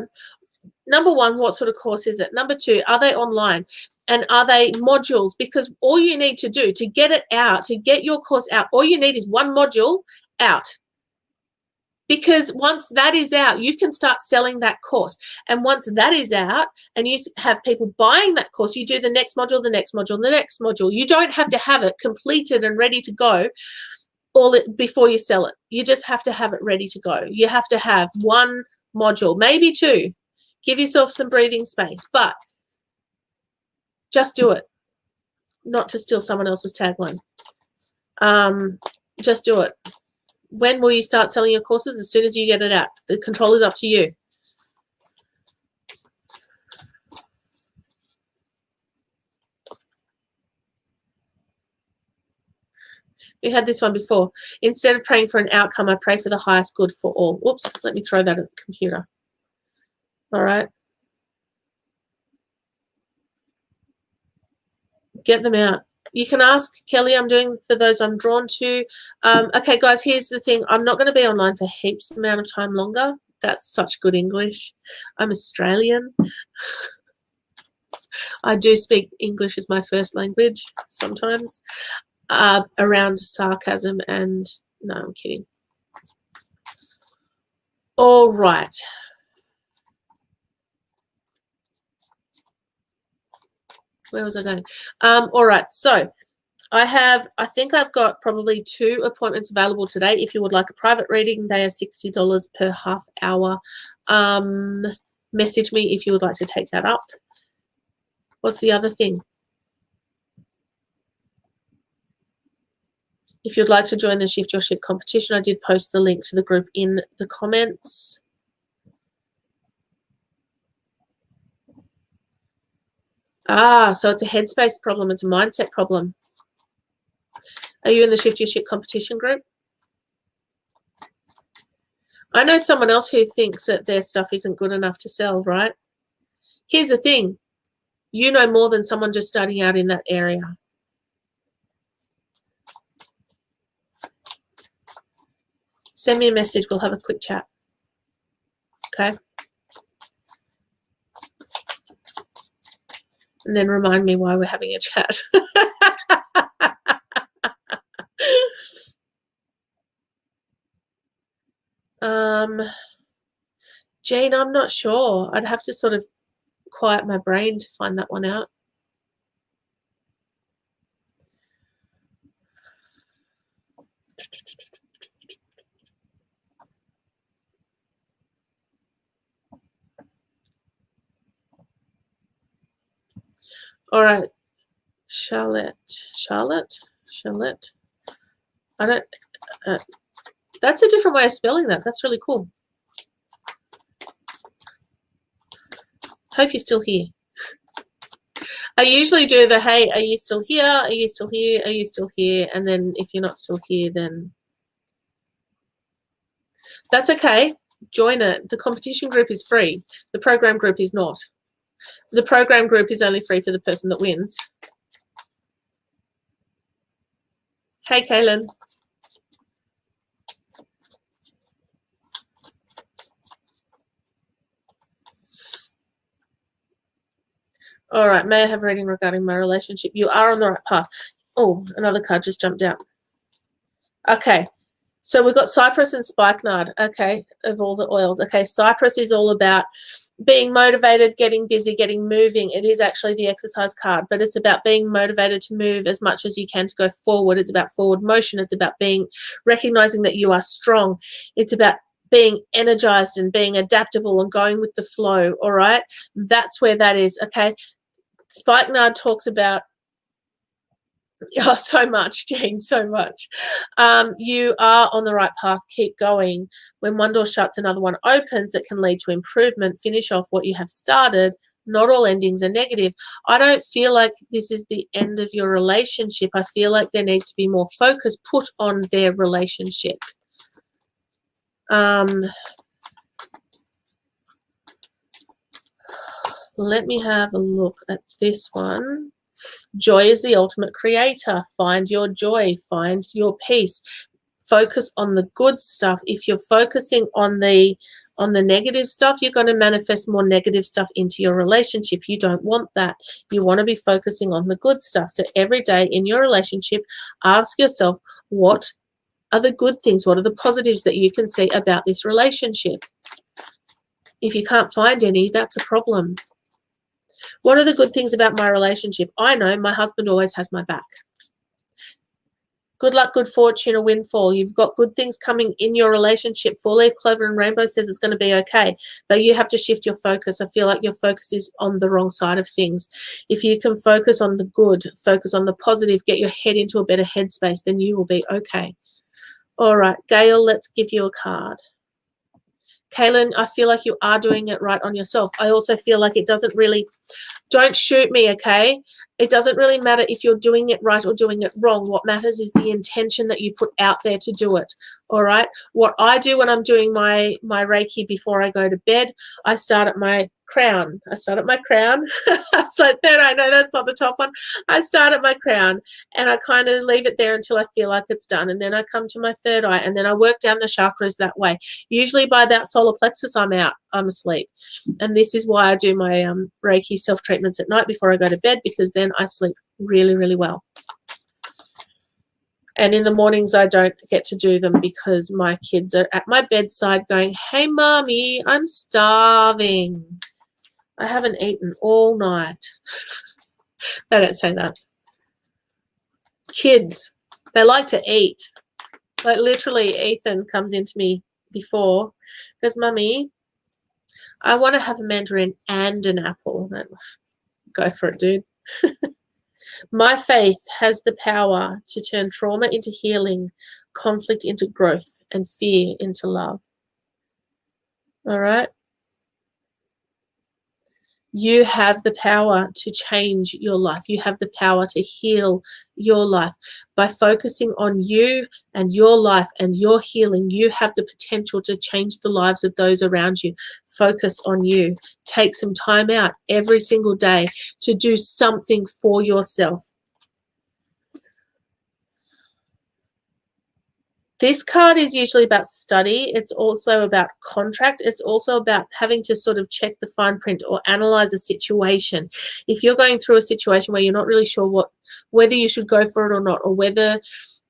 number one, what sort of course is it? Number two, are they online? And are they modules? Because all you need to do to get it out, to get your course out, all you need is one module out. Because once that is out, you can start selling that course. And once that is out and you have people buying that course, you do the next module, the next module, the next module. You don't have to have it completed and ready to go before you sell it. You just have to have it ready to go. You have to have one module, maybe two. Give yourself some breathing space, but just do it. Not to steal someone else's tagline. Just do it. When will you start selling your courses? As soon as you get it out. The control is up to you. We had this one before. Instead of praying for an outcome, I pray for the highest good for all. Oops, let me throw that at the computer. All right. Get them out. You can ask Kelly. I'm doing for those I'm drawn to. Okay, guys, here's the thing. I'm not going to be online for heaps amount of time longer. That's such good English. I'm Australian. I do speak English as my first language sometimes, around sarcasm and... No, I'm kidding. All right. Where was I going? All right, so I think I've got probably 2 appointments available today. If you would like a private reading, they are $60 per half hour. Message me if you would like to take that up. What's the other thing? If you'd like to join the Shift Your Shit competition, I did post the link to the group in the comments. So it's a headspace problem. It's a mindset problem. Are you in the Shift Your Shit competition group? I know someone else who thinks that their stuff isn't good enough to sell, right? Here's the thing. You know more than someone just starting out in that area. Send me a message. We'll have a quick chat. Okay? And then remind me why we're having a chat. Jane, I'm not sure. I'd have to sort of quiet my brain to find that one out. All right, Charlotte. I don't. That's a different way of spelling that. That's really cool. Hope you're still here. I usually do the, hey, are you still here? Are you still here? Are you still here? And then if you're not still here, then that's okay. Join it. The competition group is free. The program group is not. The program group is only free for the person that wins. Hey, Kaylin. All right, may I have a reading regarding my relationship? You are on the right path. Oh, another card just jumped out. Okay, so we've got Cypress and Spikenard, okay, of all the oils. Okay, Cypress is all about being motivated, getting busy, getting moving. It is actually the exercise card, but it's about being motivated to move as much as you can to go forward. It's about forward motion. It's about recognizing that you are strong. It's about being energized and being adaptable and going with the flow, all right? That's where that is, okay? Spikenard talks about, oh, so much, Jane, so much. You are on the right path. Keep going. When one door shuts, another one opens that can lead to improvement. Finish off what you have started. Not all endings are negative. I don't feel like this is the end of your relationship. I feel like there needs to be more focus put on their relationship. Let me have a look at this one. Joy is the ultimate creator. Find your joy. Find your peace. Focus on the good stuff. If you're focusing on the negative stuff, you're going to manifest more negative stuff into your relationship. You don't want that. You want to be focusing on the good stuff. So every day in your relationship, ask yourself, what are the good things? What are the positives that you can see about this relationship? If you can't find any, that's a problem. What are the good things about my relationship? I know my husband always has my back. Good luck, good fortune, a windfall. You've got good things coming in your relationship. Four-leaf clover and rainbow says it's going to be okay, but you have to shift your focus. I feel like your focus is on the wrong side of things. If you can focus on the good, focus on the positive, get your head into a better headspace, then you will be okay. All right, Gail, let's give you a card. Kaylin, I feel like you are doing it right on yourself. I also feel like it doesn't really, don't shoot me, okay? It doesn't really matter if you're doing it right or doing it wrong. What matters is the intention that you put out there to do it, all right? What I do when I'm doing my Reiki before I go to bed, I start at my crown. It's like, no, that's not the top one. I start at my crown and I kind of leave it there until I feel like it's done. And then I come to my third eye and then I work down the chakras that way. Usually by about solar plexus, I'm asleep. And this is why I do my Reiki self-treatments at night before I go to bed, because then I sleep really, really well. And in the mornings, I don't get to do them because my kids are at my bedside going, hey, mommy, I'm starving. I haven't eaten all night. They don't say that. Kids, they like to eat. Like literally, Ethan comes into me before, goes, Mummy, I want to have a mandarin and an apple. Go for it, dude. My faith has the power to turn trauma into healing, conflict into growth, and fear into love. All right? You have the power to change your life. You have the power to heal your life. By focusing on you and your life and your healing, you have the potential to change the lives of those around you. Focus on you. Take some time out every single day to do something for yourself. This card is usually about study. It's also about contract. It's also about having to sort of check the fine print or analyze a situation. If you're going through a situation where you're not really sure whether you should go for it or not, or whether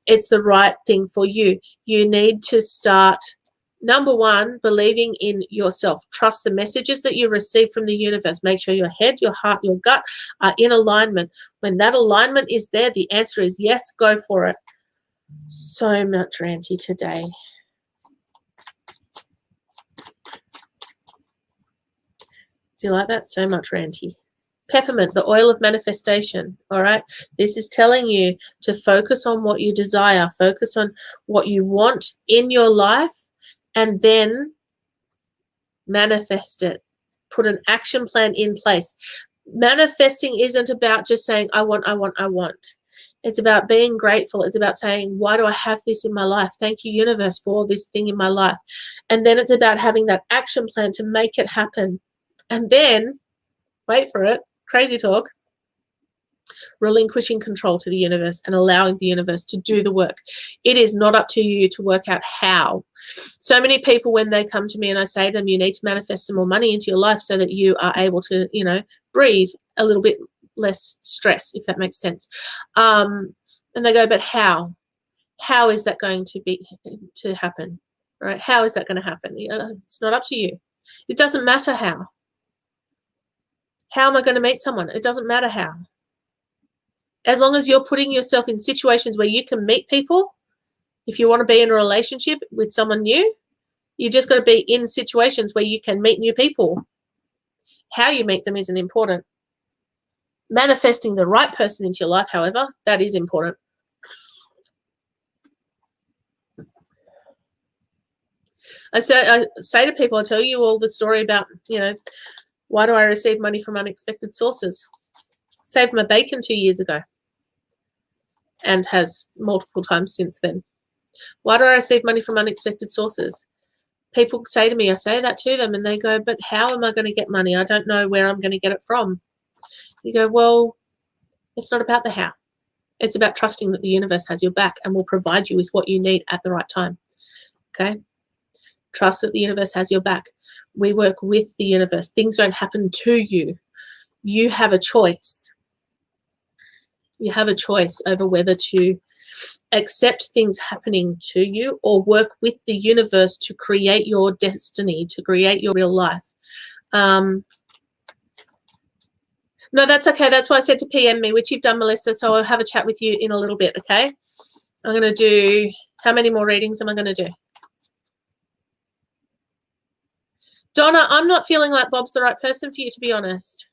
it's the right thing for you, you need to start, number one, believing in yourself. Trust the messages that you receive from the universe. Make sure your head, your heart, your gut are in alignment. When that alignment is there, the answer is yes, go for it. So much ranty today. Do you like that? So much ranty. Peppermint, the oil of manifestation. All right. This is telling you to focus on what you desire, focus on what you want in your life, and then manifest it. Put an action plan in place. Manifesting isn't about just saying, I want, I want, I want. It's about being grateful. It's about saying, why do I have this in my life? Thank you, universe, for this thing in my life. And then it's about having that action plan to make it happen. And then, wait for it, crazy talk, relinquishing control to the universe and allowing the universe to do the work. It is not up to you to work out how. So many people, when they come to me and I say to them, you need to manifest some more money into your life so that you are able to, breathe a little bit less stress, if that makes sense. And they go, but how? How is that going to happen? Right? How is that going to happen? It's not up to you. It doesn't matter how. How am I going to meet someone? It doesn't matter how. As long as you're putting yourself in situations where you can meet people, if you want to be in a relationship with someone new, you just got to be in situations where you can meet new people. How you meet them isn't important. Manifesting the right person into your life, however, that is important. I say to people, I tell you all the story about, why do I receive money from unexpected sources? Saved my bacon 2 years ago and has multiple times since then. Why do I receive money from unexpected sources? People say to me, I say that to them, and they go, but how am I going to get money? I don't know where I'm going to get it from. You go, well, it's not about the how. It's about trusting that the universe has your back and will provide you with what you need at the right time. Okay? Trust that the universe has your back. We work with the universe. Things don't happen to you. You have a choice. You have a choice over whether to accept things happening to you or work with the universe to create your destiny, to create your real life. No, that's okay. That's why I said to PM me, which you've done, Melissa, so I'll have a chat with you in a little bit, okay? I'm going to do, how many more readings am I going to do? Donna, I'm not feeling like Bob's the right person for you, to be honest.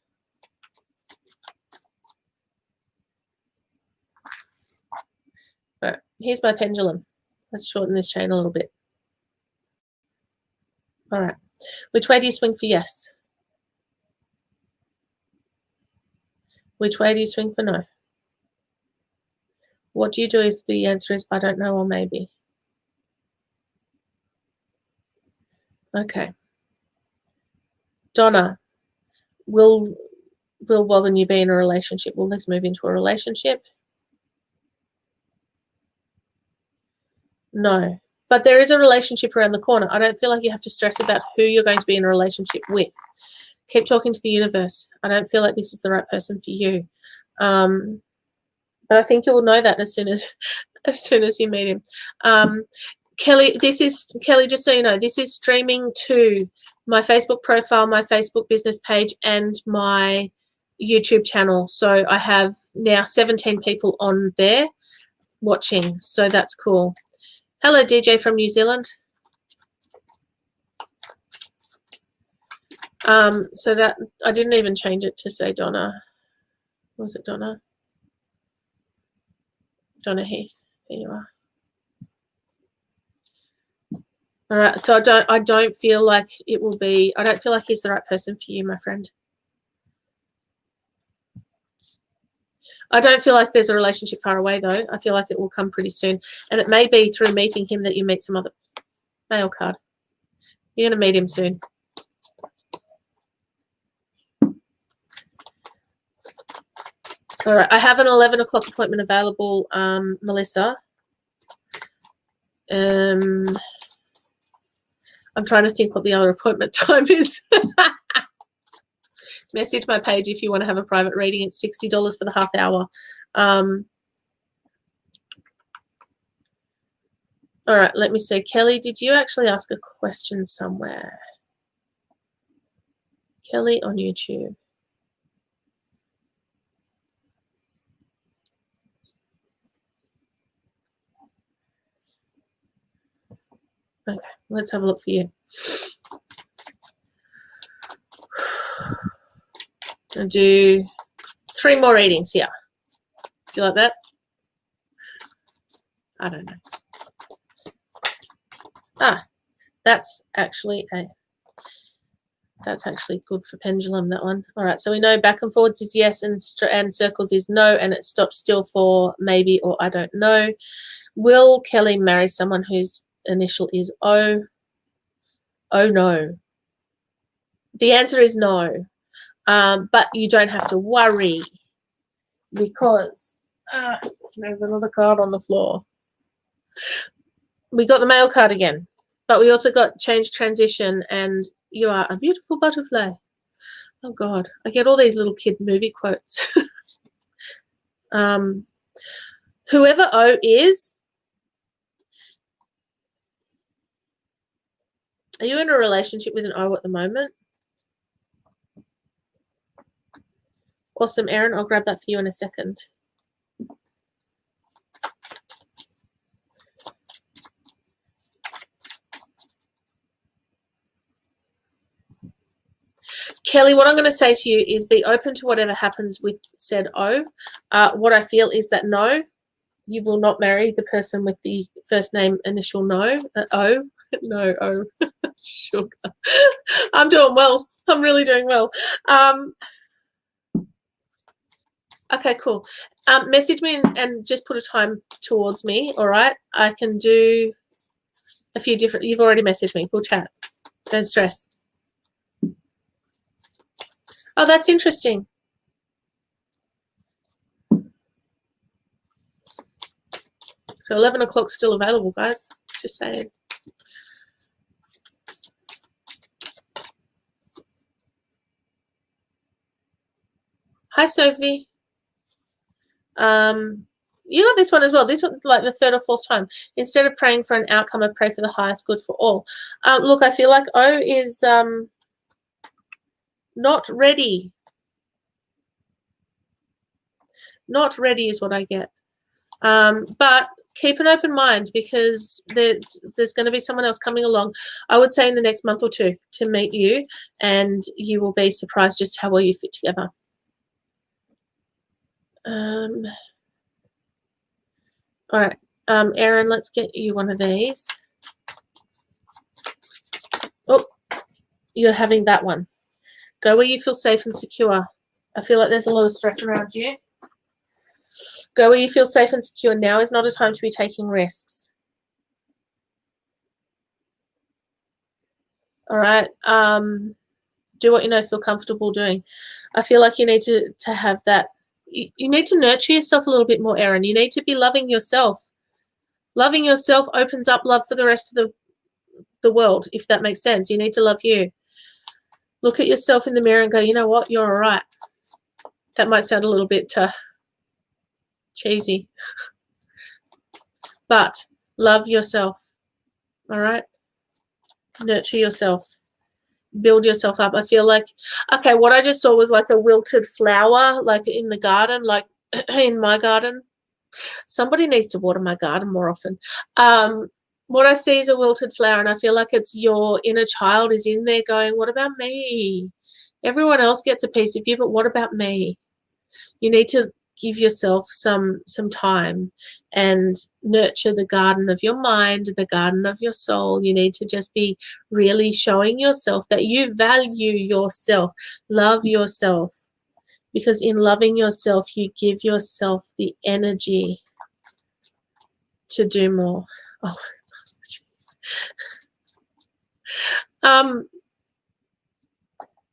All right, here's my pendulum. Let's shorten this chain a little bit. All right. Which way do you swing for yes? Which way do you swing for no? What do you do if the answer is I don't know or maybe? Okay. Donna, will Bob and you be in a relationship? Will this move into a relationship? No. But there is a relationship around the corner. I don't feel like you have to stress about who you're going to be in a relationship with. Keep talking to the universe. I don't feel like this is the right person for you. But I think you will know that as soon as you meet him. Kelly, just so you know, this is streaming to my Facebook profile, my Facebook business page, and my YouTube channel. So I have now 17 people on there watching. So that's cool. Hello, DJ from New Zealand. So that I didn't even change it to say Donna. Was it Donna? Donna Heath. There you are. All right. So I don't feel like it will be. I don't feel like he's the right person for you, my friend. I don't feel like there's a relationship far away, though. I feel like it will come pretty soon. And it may be through meeting him that you meet some other male card. You're going to meet him soon. All right. I have an 11 o'clock appointment available, Melissa. I'm trying to think what the other appointment time is. Message my page if you want to have a private reading. It's $60 for the half hour. All right, let me see. Kelly, did you actually ask a question somewhere? Kelly on YouTube. Okay, let's have a look for you. I'll do 3 more readings here. Do you like that? I don't know. That's actually good for pendulum, that one. All right, so we know back and forwards is yes and circles is no, and it stops still for maybe or I don't know. Will Kelly marry someone whose initial is O? Oh, no. The answer is no. But you don't have to worry because there's another card on the floor. We got the male card again, but we also got change, transition, and you are a beautiful butterfly. Oh, God. I get all these little kid movie quotes. Whoever O is, are you in a relationship with an O at the moment? Awesome, Erin. I'll grab that for you in a second. Kelly, what I'm going to say to you is be open to whatever happens with said O. What I feel is that no, you will not marry the person with the first name initial no, O. No, O. Sugar. I'm doing well. I'm really doing well. Okay, cool. Message me and just put a time towards me, all right? I can do a few different. You've already messaged me. We'll chat. Don't stress. Oh, that's interesting. So 11 o'clock's still available, guys. Just saying. Hi, Sophie. You got this one as well. This one's like the 3rd or 4th time. Instead of praying for an outcome, I pray for the highest good for all. Look, I feel like O is not ready. Not ready is what I get. But keep an open mind because there's going to be someone else coming along, I would say in the next month or 2 to meet you, and you will be surprised just how well you fit together. All right, Erin, let's get you one of these. Oh, you're having that one. Go where you feel safe and secure. I feel like there's a lot of stress around you. Go where you feel safe and secure. Now is not a time to be taking risks. All right. Do what you know, feel comfortable doing. I feel like you need to have that. You need to nurture yourself a little bit more, Erin. You need to be loving yourself. Loving yourself opens up love for the rest of the world, if that makes sense. You need to love you. Look at yourself in the mirror and go, you know what? You're all right. That might sound a little bit cheesy. But love yourself. All right? Nurture yourself. build yourself up. I feel like, okay, what I just saw was like a wilted flower, like in the garden, like in my garden. Somebody needs to water my garden more often. What I see is a wilted flower, and I feel like it's your inner child is in there going, what about me? Everyone else gets a piece of you, but what about me? You need to give yourself some time and nurture the garden of your mind, the garden of your soul. You need to just be really showing yourself that you value yourself, love yourself, because in loving yourself, you give yourself the energy to do more. Oh, pass the cheese.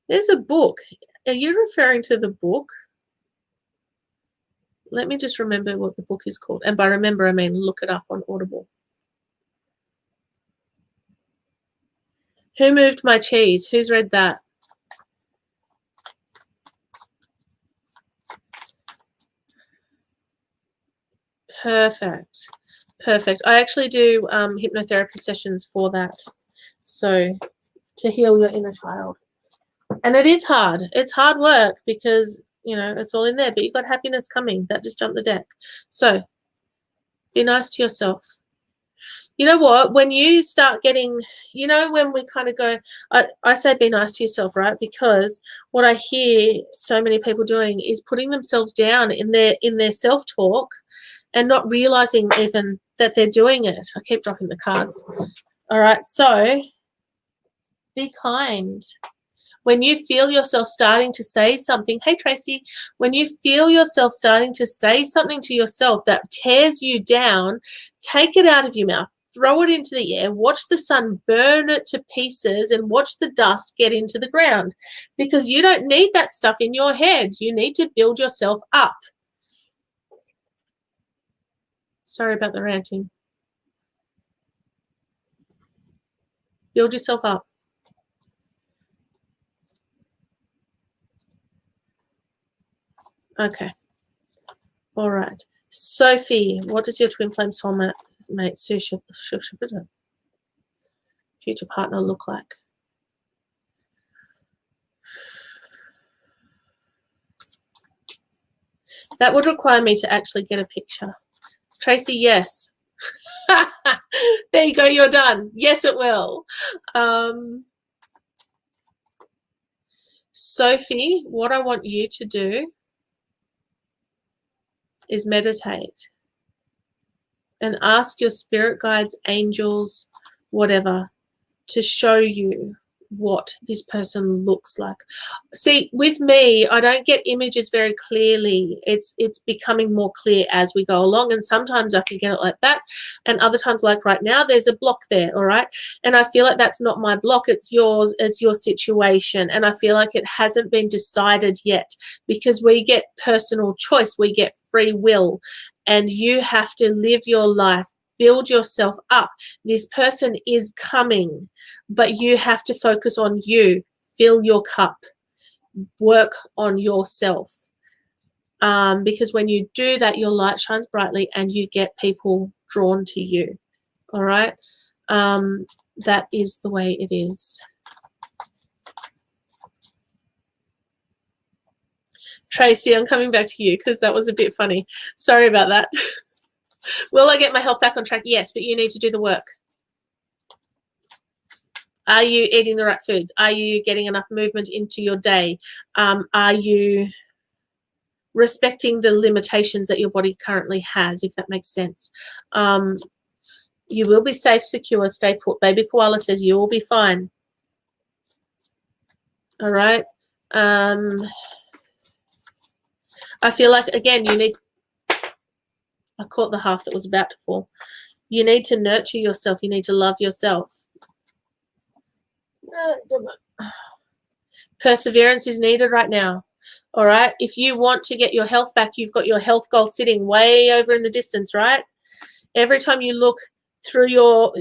There's a book. Are you referring to the book? Let me just remember what the book is called. And by remember, I mean look it up on Audible. Who Moved My Cheese? Who's read that? Perfect. Perfect. I actually do hypnotherapy sessions for that. So to heal your inner child. And it is hard. It's hard work because, you know, it's all in there. But you've got happiness coming. That just jumped the deck. So be nice to yourself. You know what? When you start getting, you know, when we kind of go, I say be nice to yourself, right? Because what I hear so many people doing is putting themselves down in their self-talk and not realizing even that they're doing it. I keep dropping the cards. All right. So be kind. When you feel yourself starting to say something, hey, Tracy, when you feel yourself starting to say something to yourself that tears you down, take it out of your mouth, throw it into the air, watch the sun burn it to pieces and watch the dust get into the ground, because you don't need that stuff in your head. You need to build yourself up. Sorry about the ranting. Build yourself up. Okay. All right. Sophie, what does your twin flame soulmate future partner look like? That would require me to actually get a picture. Tracy, yes. There you go. You're done. Yes, it will. Sophie, what I want you to do is meditate and ask your spirit guides, angels, whatever, to show you what this person looks like. See, with me, I don't get images very clearly. It's becoming more clear as we go along, and sometimes I can get it like that, and other times, like right now, there's a block there. All right, and I feel like that's not my block, it's yours, it's your situation, and I feel like it hasn't been decided yet, because we get personal choice, we get free will, and you have to live your life, build yourself up. This person is coming, but you have to focus on you. Fill your cup. Work on yourself. Because when you do that, your light shines brightly and you get people drawn to you. All right? That is the way it is. Tracy, I'm coming back to you because that was a bit funny. Sorry about that. Will I get my health back on track? Yes, but you need to do the work. Are you eating the right foods? Are you getting enough movement into your day? Are you respecting the limitations that your body currently has, if that makes sense? You will be safe, secure, stay put. Baby Koala says you will be fine. All right. I feel like, again, you need... I caught the half that was about to fall. You need to nurture yourself. You need to love yourself. Perseverance is needed right now. All right. If you want to get your health back, you've got your health goal sitting way over in the distance, right? Every time you look through your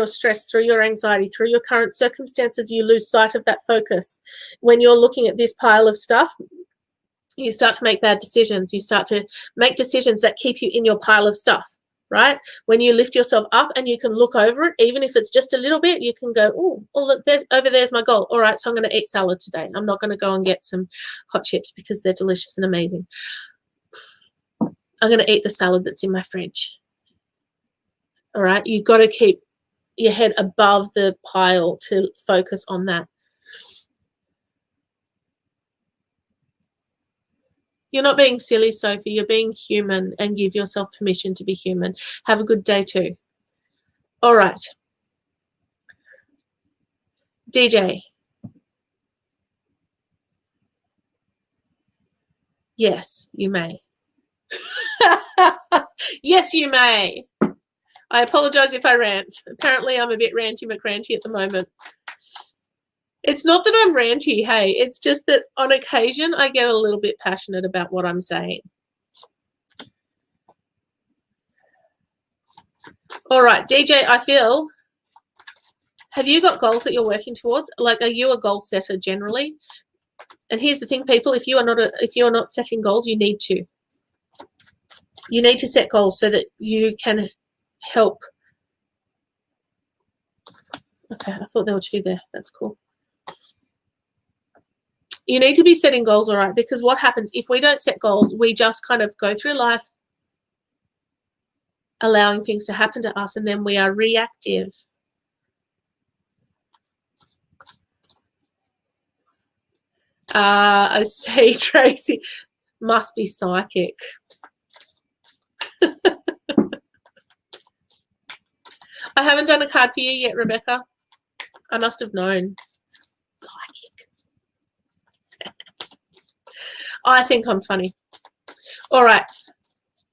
stress, through your anxiety, through your current circumstances, you lose sight of that focus. When you're looking at this pile of stuff, you start to make bad decisions. You start to make decisions that keep you in your pile of stuff. right? When you lift yourself up and you can look over it, even if it's just a little bit, you can go, oh, look, there's my goal. All right, so I'm going to eat salad today. I'm not going to go and get some hot chips because they're delicious and amazing. I'm going to eat the salad that's in my fridge. All right, you've got to keep your head above the pile to focus on that. You're not being silly, Sophie. You're being human, and give yourself permission to be human. Have a good day too. All right. DJ. Yes, you may. Yes, you may. I apologize if I rant. Apparently, I'm a bit ranty McRanty at the moment. It's not that I'm ranty, hey. It's just that on occasion, I get a little bit passionate about what I'm saying. All right, DJ, I feel, have you got goals that you're working towards? Like, are you a goal setter generally? And here's the thing, people, if you're not setting goals, you need to. You need to set goals so that you can help. Okay, I thought there were two there. That's cool. You need to be setting goals, all right, because what happens if we don't set goals, we just kind of go through life allowing things to happen to us, and then we are reactive. I see, Tracy. Must be psychic. I haven't done a card for you yet, Rebecca. I must have known. Psychic. I think I'm funny. All right.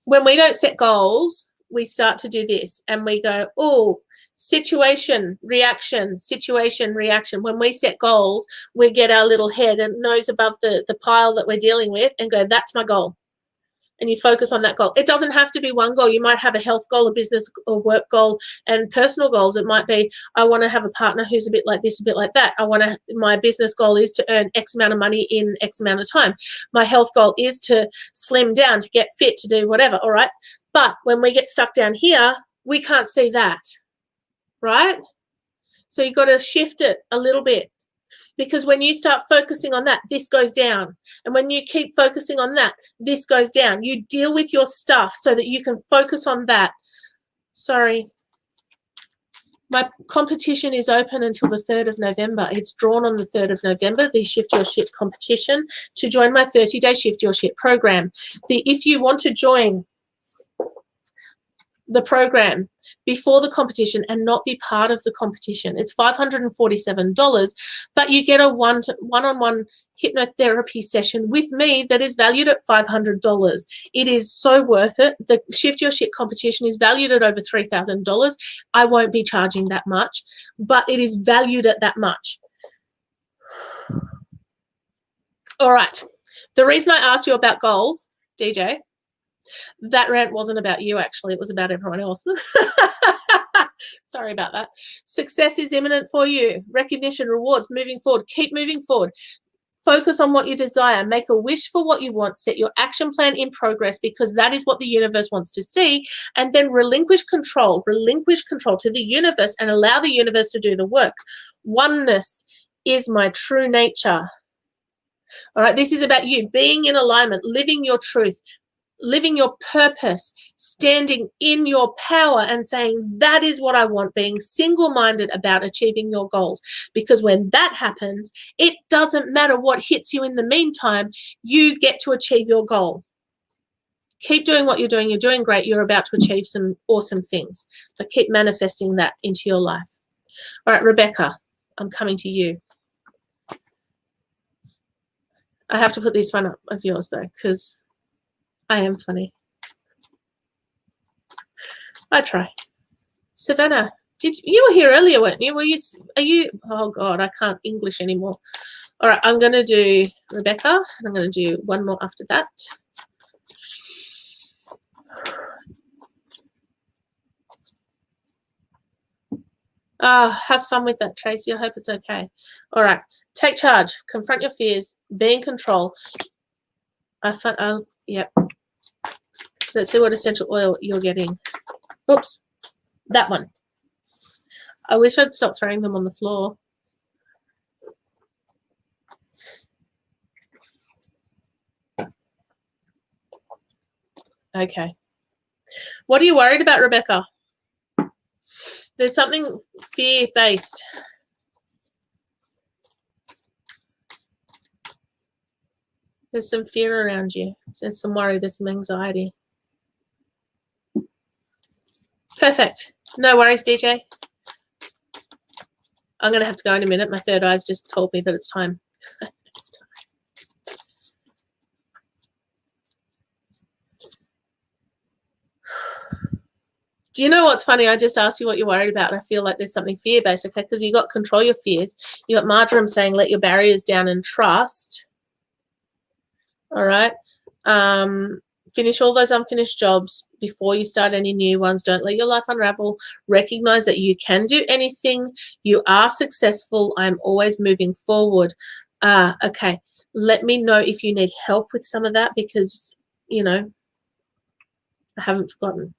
When we don't set goals, we start to do this and we go, oh, situation, reaction, situation, reaction. When we set goals, we get our little head and nose above the pile that we're dealing with and go, that's my goal. And you focus on that goal. It doesn't have to be one goal. You might have a health goal, a business or work goal, and personal goals. It might be, I want to have a partner who's a bit like this, a bit like that. My business goal is to earn X amount of money in X amount of time. My health goal is to slim down, to get fit, to do whatever, all right? But when we get stuck down here, we can't see that, right? So you've got to shift it a little bit. Because when you start focusing on that, this goes down. And when you keep focusing on that, this goes down. You deal with your stuff so that you can focus on that. Sorry. My competition is open until the 3rd of November. It's drawn on the 3rd of November, the Shift Your Shit competition, to join my 30-day Shift Your Shit program. If you want to join the program before the competition and not be part of the competition, it's $547, but you get a one-on-one hypnotherapy session with me that is valued at $500. It is so worth it. The Shift Your Shit competition is valued at over $3,000. I won't be charging that much, but it is valued at that much. All right. The reason I asked you about goals, DJ, that rant wasn't about you, actually. It was about everyone else. Sorry about that. Success is imminent for you. Recognition, rewards, moving forward. Keep moving forward. Focus on what you desire. Make a wish for what you want. Set your action plan in progress, because that is what the universe wants to see. And then relinquish control. Relinquish control to the universe and allow the universe to do the work. Oneness is my true nature. All right, this is about you being in alignment, living your truth, living your purpose, standing in your power and saying, that is what I want, being single-minded about achieving your goals. Because when that happens, it doesn't matter what hits you in the meantime, you get to achieve your goal. Keep doing what you're doing. You're doing great. You're about to achieve some awesome things. But keep manifesting that into your life. All right, Rebecca, I'm coming to you. I have to put this one up of yours, though, because I am funny. I try. Savannah, you were here earlier, weren't you? Are you, oh God, I can't English anymore. All right, I'm going to do Rebecca, and I'm going to do one more after that. Have fun with that, Tracy. I hope it's okay. All right, take charge, confront your fears, be in control. Yep. Let's see what essential oil you're getting. Oops, that one. I wish I'd stop throwing them on the floor. Okay. What are you worried about, Rebecca? There's something fear-based. There's some fear around you. There's some worry. There's some anxiety. Perfect. No worries, DJ. I'm going to have to go in a minute. My third eye's just told me that it's time. It's time. Do you know what's funny? I just asked you what you're worried about, and I feel like there's something fear-based, okay? Because you got control your fears. You got Marjoram saying, let your barriers down and trust. All right. Finish all those unfinished jobs before you start any new ones. Don't let your life unravel. Recognize that you can do anything. You are successful. I'm always moving forward. Okay. Let me know if you need help with some of that because, you know, I haven't forgotten.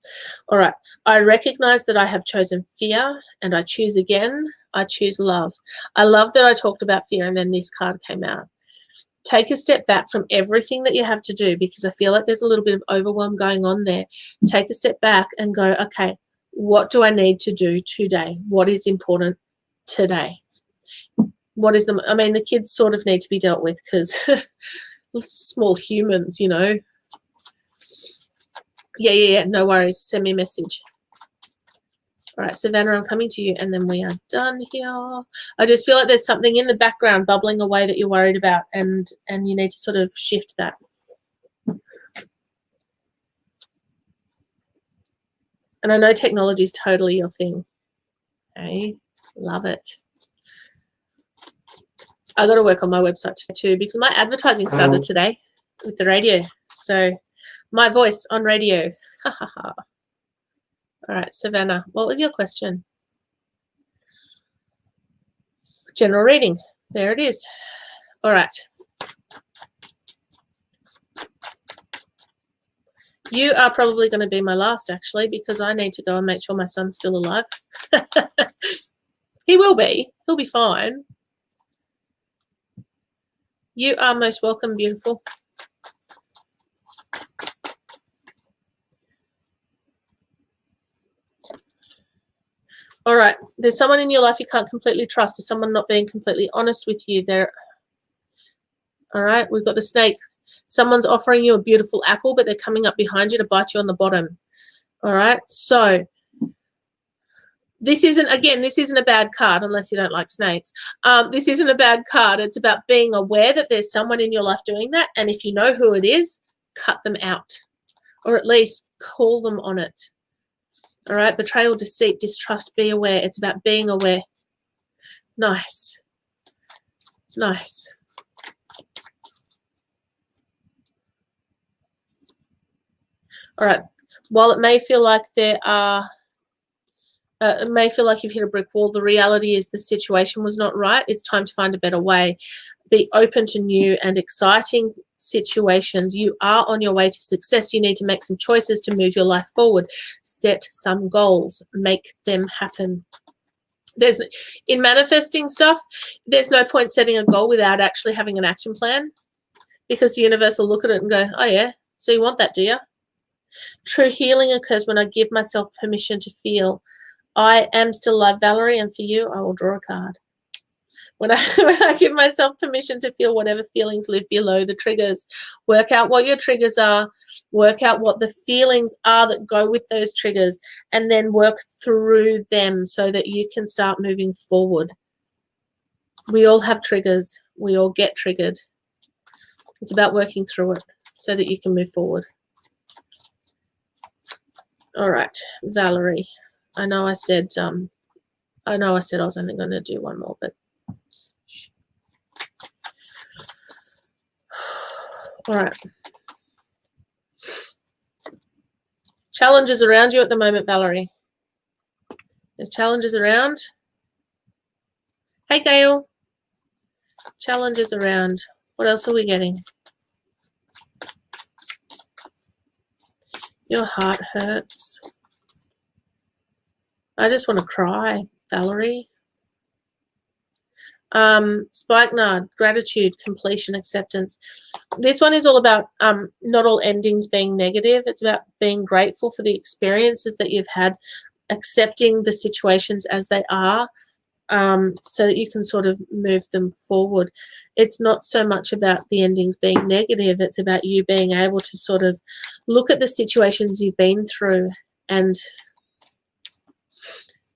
All right. I recognize that I have chosen fear and I choose again. I choose love. I love that I talked about fear and then this card came out. Take a step back from everything that you have to do because I feel like there's a little bit of overwhelm going on there. Take a step back and go, okay, what do I need to do today? What is important today? What is the, I mean, the kids sort of need to be dealt with because small humans, you know. Yeah, no worries. Send me a message. All right, Savannah, I'm coming to you, and then we are done here. I just feel like there's something in the background bubbling away that you're worried about, and you need to sort of shift that. And I know technology is totally your thing. Okay, love it. I got to work on my website too because my advertising started today with the radio. So my voice on radio. Ha ha ha. All right, Savannah, what was your question? General reading. There it is. All right. You are probably going to be my last, actually, because I need to go and make sure my son's still alive. He will be. He'll be fine. You are most welcome, beautiful. All right, there's someone in your life you can't completely trust. There's someone not being completely honest with you there. All right, we've got the snake. Someone's offering you a beautiful apple, but they're coming up behind you to bite you on the bottom. All right, so this isn't, again, this isn't a bad card unless you don't like snakes. This isn't a bad card. It's about being aware that there's someone in your life doing that, and if you know who it is, cut them out, or at least call them on it. All right, betrayal, deceit, distrust, be aware. It's about being aware. Nice. Nice. All right, while it may feel like there are, it may feel like you've hit a brick wall, the reality is the situation was not right. It's time to find a better way. Be open to new and exciting situations. You are on your way to success. You need to make some choices to move your life forward. Set some goals. Make them happen. There's, in manifesting stuff, there's no point setting a goal without actually having an action plan because the universe will look at it and go, oh yeah, so you want that, do you? True healing occurs when I give myself permission to feel. I am still alive, Valerie, and for you, I will draw a card. When I give myself permission to feel whatever feelings live below the triggers, work out what your triggers are, work out what the feelings are that go with those triggers, and then work through them so that you can start moving forward. We all have triggers. We all get triggered. It's about working through it so that you can move forward. All right, Valerie. I know I said I was only going to do one more, but all right. Challenges around you at the moment, Valerie. There's challenges around. Hey, Gail. Challenges around. What else are we getting? Your heart hurts. I just want to cry, Valerie. Spikenard, gratitude, completion, acceptance. This one is all about not all endings being negative. It's about being grateful for the experiences that you've had, accepting the situations as they are, so that you can sort of move them forward. It's not so much about the endings being negative. It's about you being able to sort of look at the situations you've been through and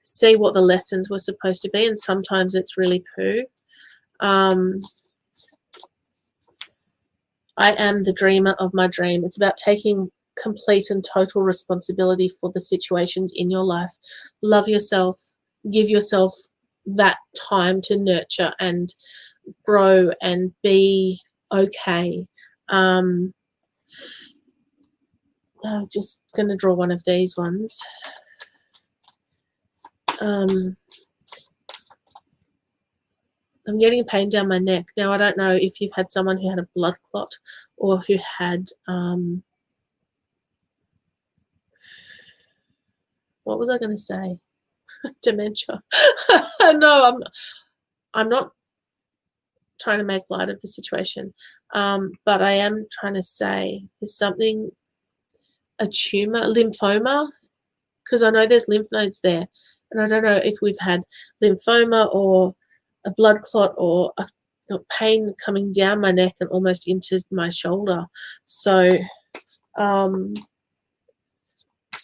see what the lessons were supposed to be, and sometimes it's really poo. I am the dreamer of my dream. It's about taking complete and total responsibility for the situations in your life. Love yourself. Give yourself that time to nurture and grow and be okay. I'm just going to draw one of these ones. I'm getting pain down my neck. Now, I don't know if you've had someone who had a blood clot or who had, what was I going to say? Dementia. No, I'm not trying to make light of the situation, but I am trying to say there's something, a tumor, lymphoma, because I know there's lymph nodes there, and I don't know if we've had lymphoma or a blood clot or a pain coming down my neck and almost into my shoulder. So it's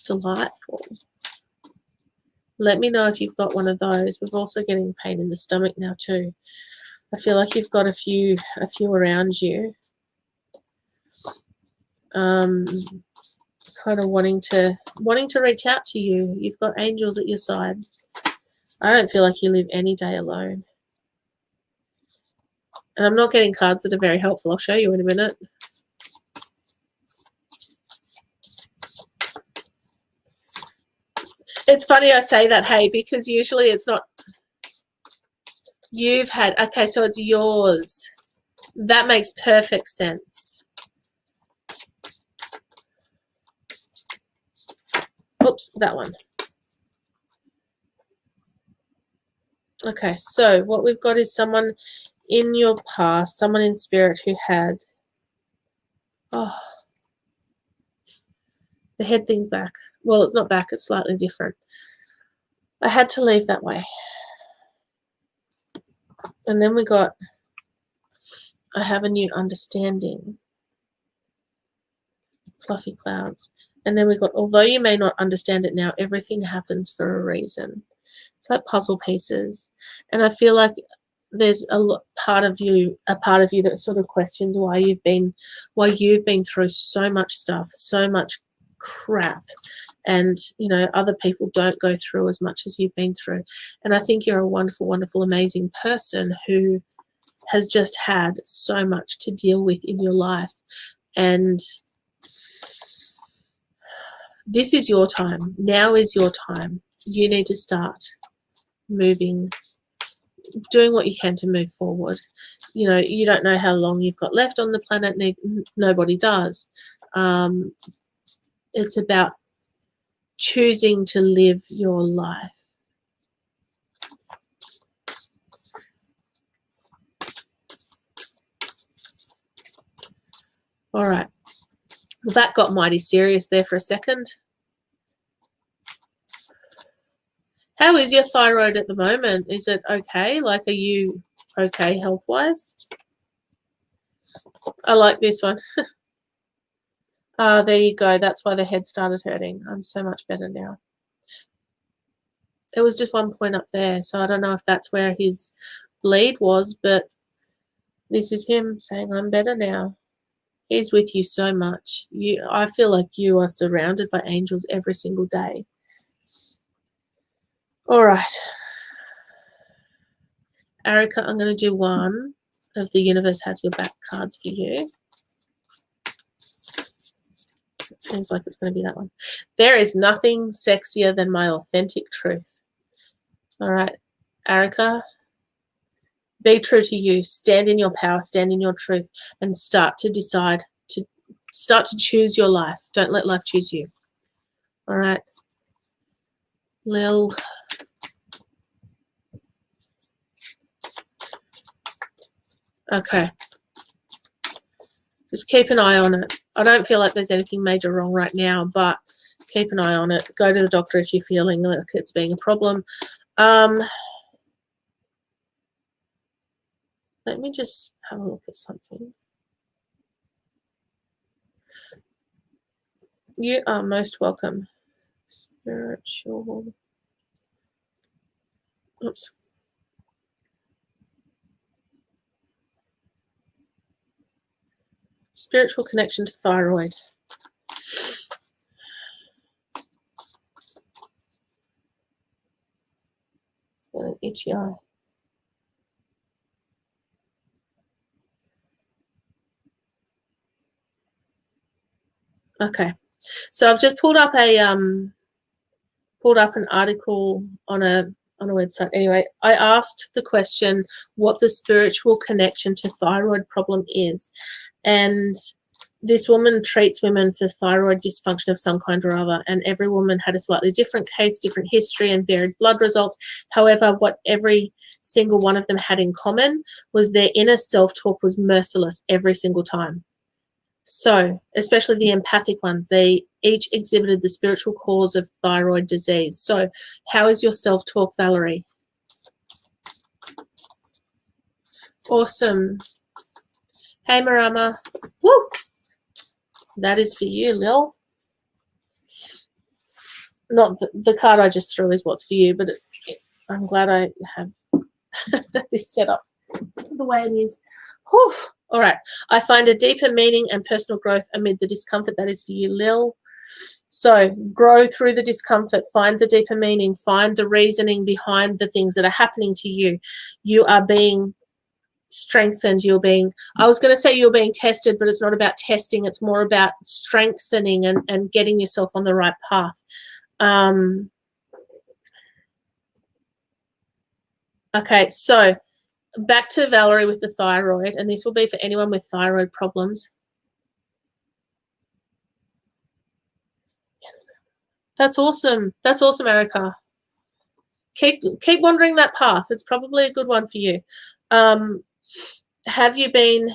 delightful. Let me know if you've got one of those. We're also getting pain in the stomach now too. I feel like you've got a few around you. Kind of wanting to reach out to you. You've got angels at your side. I don't feel like you live any day alone. And I'm not getting cards that are very helpful. I'll show you in a minute. It's funny I say that, hey, because usually it's not. You've had, okay, so it's yours. That makes perfect sense. Oops, that one. Okay, so what we've got is someone in your past, someone in spirit who had, the head thing's back. Well, it's not back, it's slightly different. I had to leave that way. And then we got, I have a new understanding. Fluffy clouds. And then we got, although you may not understand it now, everything happens for a reason. It's like puzzle pieces. And I feel like there's a part of you that sort of questions why you've been through so much stuff, so much crap, and you know other people don't go through as much as you've been through. And I think you're a wonderful, wonderful, amazing person who has just had so much to deal with in your life, and this is your time. Now is your time. You need to start moving, doing what you can to move forward. You know, you don't know how long you've got left on the planet. Nobody does. It's about choosing to live your life. All right. Well, that got mighty serious there for a second. How is your thyroid at the moment? Is it okay? Like, are you okay health-wise? I like this one. There you go. That's why the head started hurting. I'm so much better now. There was just one point up there, so I don't know if that's where his bleed was, but this is him saying, I'm better now. He's with you so much. I feel like you are surrounded by angels every single day. All right. Erica, I'm going to do one of the Universe Has Your Back cards for you. It seems like it's going to be that one. There is nothing sexier than my authentic truth. All right, Erica, be true to you. Stand in your power, stand in your truth, and start to decide, start to choose your life. Don't let life choose you. All right. Lil. Okay. Just keep an eye on it. I don't feel like there's anything major wrong right now, but keep an eye on it. Go to the doctor if you're feeling like it's being a problem. Let me just have a look at something. You are most welcome. Spiritual. Oops. Spiritual connection to thyroid. Itchy eye. Okay, so I've just pulled up an article on a website. Anyway, I asked the question what the spiritual connection to thyroid problem is, and this woman treats women for thyroid dysfunction of some kind or other, and every woman had a slightly different case, different history, and varied blood results. However, what every single one of them had in common was their inner self-talk was merciless every single time. So, especially the empathic ones, they each exhibited the spiritual cause of thyroid disease. So, how is your self-talk, Valerie? Awesome. Hey, Marama. Woo! That is for you, Lil. Not the card I just threw is what's for you, but I'm glad I have this set up the way it is. Whew. All right. I find a deeper meaning and personal growth amid the discomfort. That is for you, Lil. So grow through the discomfort, find the deeper meaning, find the reasoning behind the things that are happening to you. You are being strengthened. I was going to say you're being tested, but it's not about testing. It's more about strengthening and getting yourself on the right path. Okay, so back to Valerie with the thyroid, and this will be for anyone with thyroid problems. That's awesome. That's awesome, Erica. Keep wandering that path. It's probably a good one for you. Have you been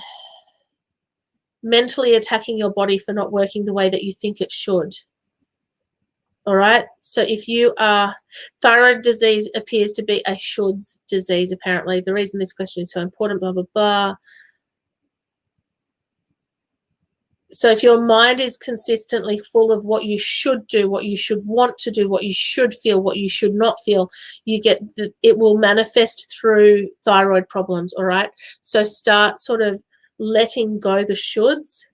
mentally attacking your body for not working the way that you think it should? All right. So if you are, thyroid disease appears to be a shoulds disease, apparently. The reason this question is so important, blah, blah, blah. So if your mind is consistently full of what you should do, what you should want to do, what you should feel, what you should not feel, it will manifest through thyroid problems, all right? So start sort of letting go the shoulds.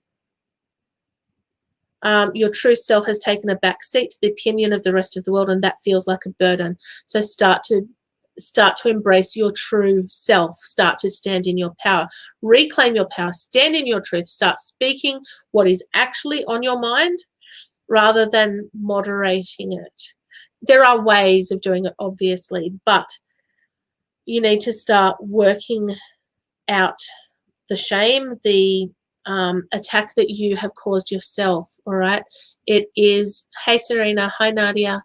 Your true self has taken a back seat to the opinion of the rest of the world, and that feels like a burden. So start to embrace your true self. Start to stand in your power. Reclaim your power. Stand in your truth. Start speaking what is actually on your mind rather than moderating it. There are ways of doing it, obviously, but you need to start working out the shame, the attack that you have caused yourself, all right? It is, hey, Serena, hi, Nadia.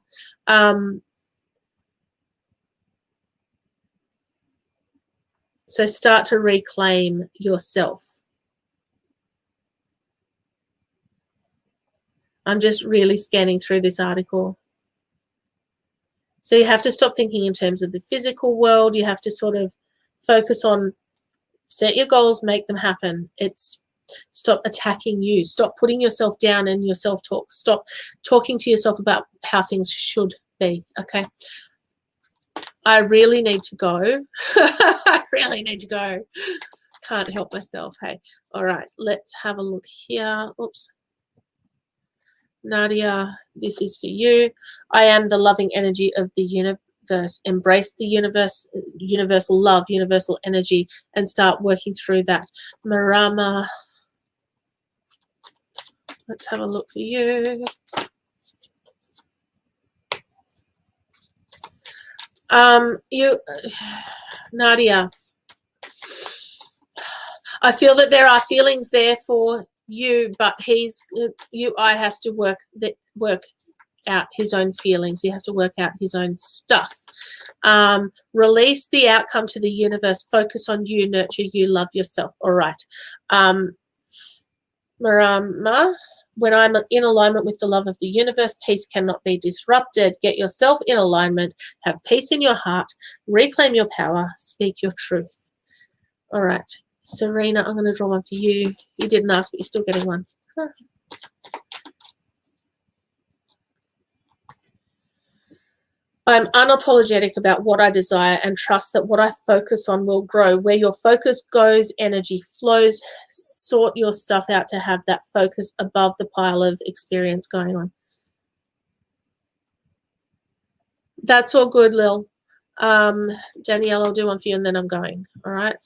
So start to reclaim yourself. I'm just really scanning through this article. So you have to stop thinking in terms of the physical world. You have to sort of focus on, set your goals, make them happen. It's stop attacking you. Stop putting yourself down in your self-talk. Stop talking to yourself about how things should be, okay? I really need to go. I really need to go. Can't help myself, hey. All right, let's have a look here. Oops. Nadia, this is for you. I am the loving energy of the universe. Embrace the universe, universal love, universal energy, and start working through that. Marama, let's have a look for you. Nadia, I feel that there are feelings there for you, but I has to work out his own feelings. He has to work out his own stuff. Release the outcome to the universe. Focus on you, nurture you, love yourself. All right. Marama, when I'm in alignment with the love of the universe, peace cannot be disrupted. Get yourself in alignment. Have peace in your heart. Reclaim your power. Speak your truth. All right. Serena, I'm going to draw one for you. You didn't ask, but you're still getting one. Huh. I'm unapologetic about what I desire and trust that what I focus on will grow. Where your focus goes, energy flows. Sort your stuff out to have that focus above the pile of experience going on. That's all good, Lil. Danielle, I'll do one for you and then I'm going. All right.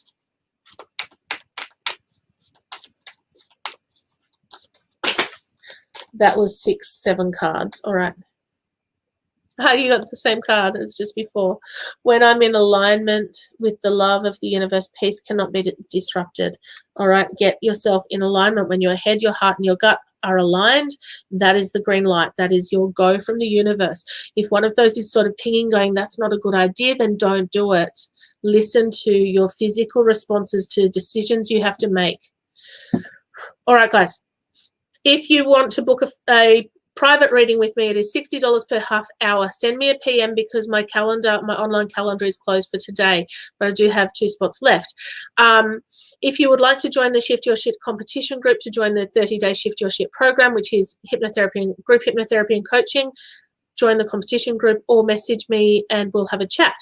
That was 6, 7 cards. All right. You got the same card as just before. When I'm in alignment with the love of the universe, peace cannot be disrupted. All right, get yourself in alignment. When your head, your heart, and your gut are aligned, that is the green light. That is your go from the universe. If one of those is sort of pinging, going, that's not a good idea, then don't do it. Listen to your physical responses to decisions you have to make. All right, guys. If you want to book a private reading with me, it is $60 per half hour. Send me a PM because my calendar, my online calendar is closed for today, but I do have 2 spots left. If you would like to join the Shift Your Shit competition group, to join the 30-day Shift Your Shit program, which is hypnotherapy and group hypnotherapy and coaching, join the competition group or message me and we'll have a chat.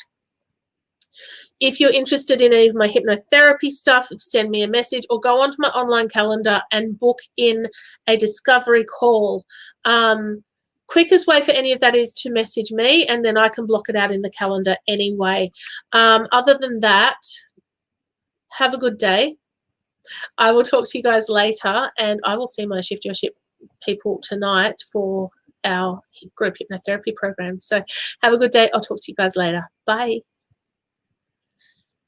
If you're interested in any of my hypnotherapy stuff, send me a message or go onto my online calendar and book in a discovery call. Quickest way for any of that is to message me and then I can block it out in the calendar anyway. Other than that, have a good day. I will talk to you guys later and I will see my Shift Your Shit people tonight for our group hypnotherapy program. So have a good day. I'll talk to you guys later. Bye.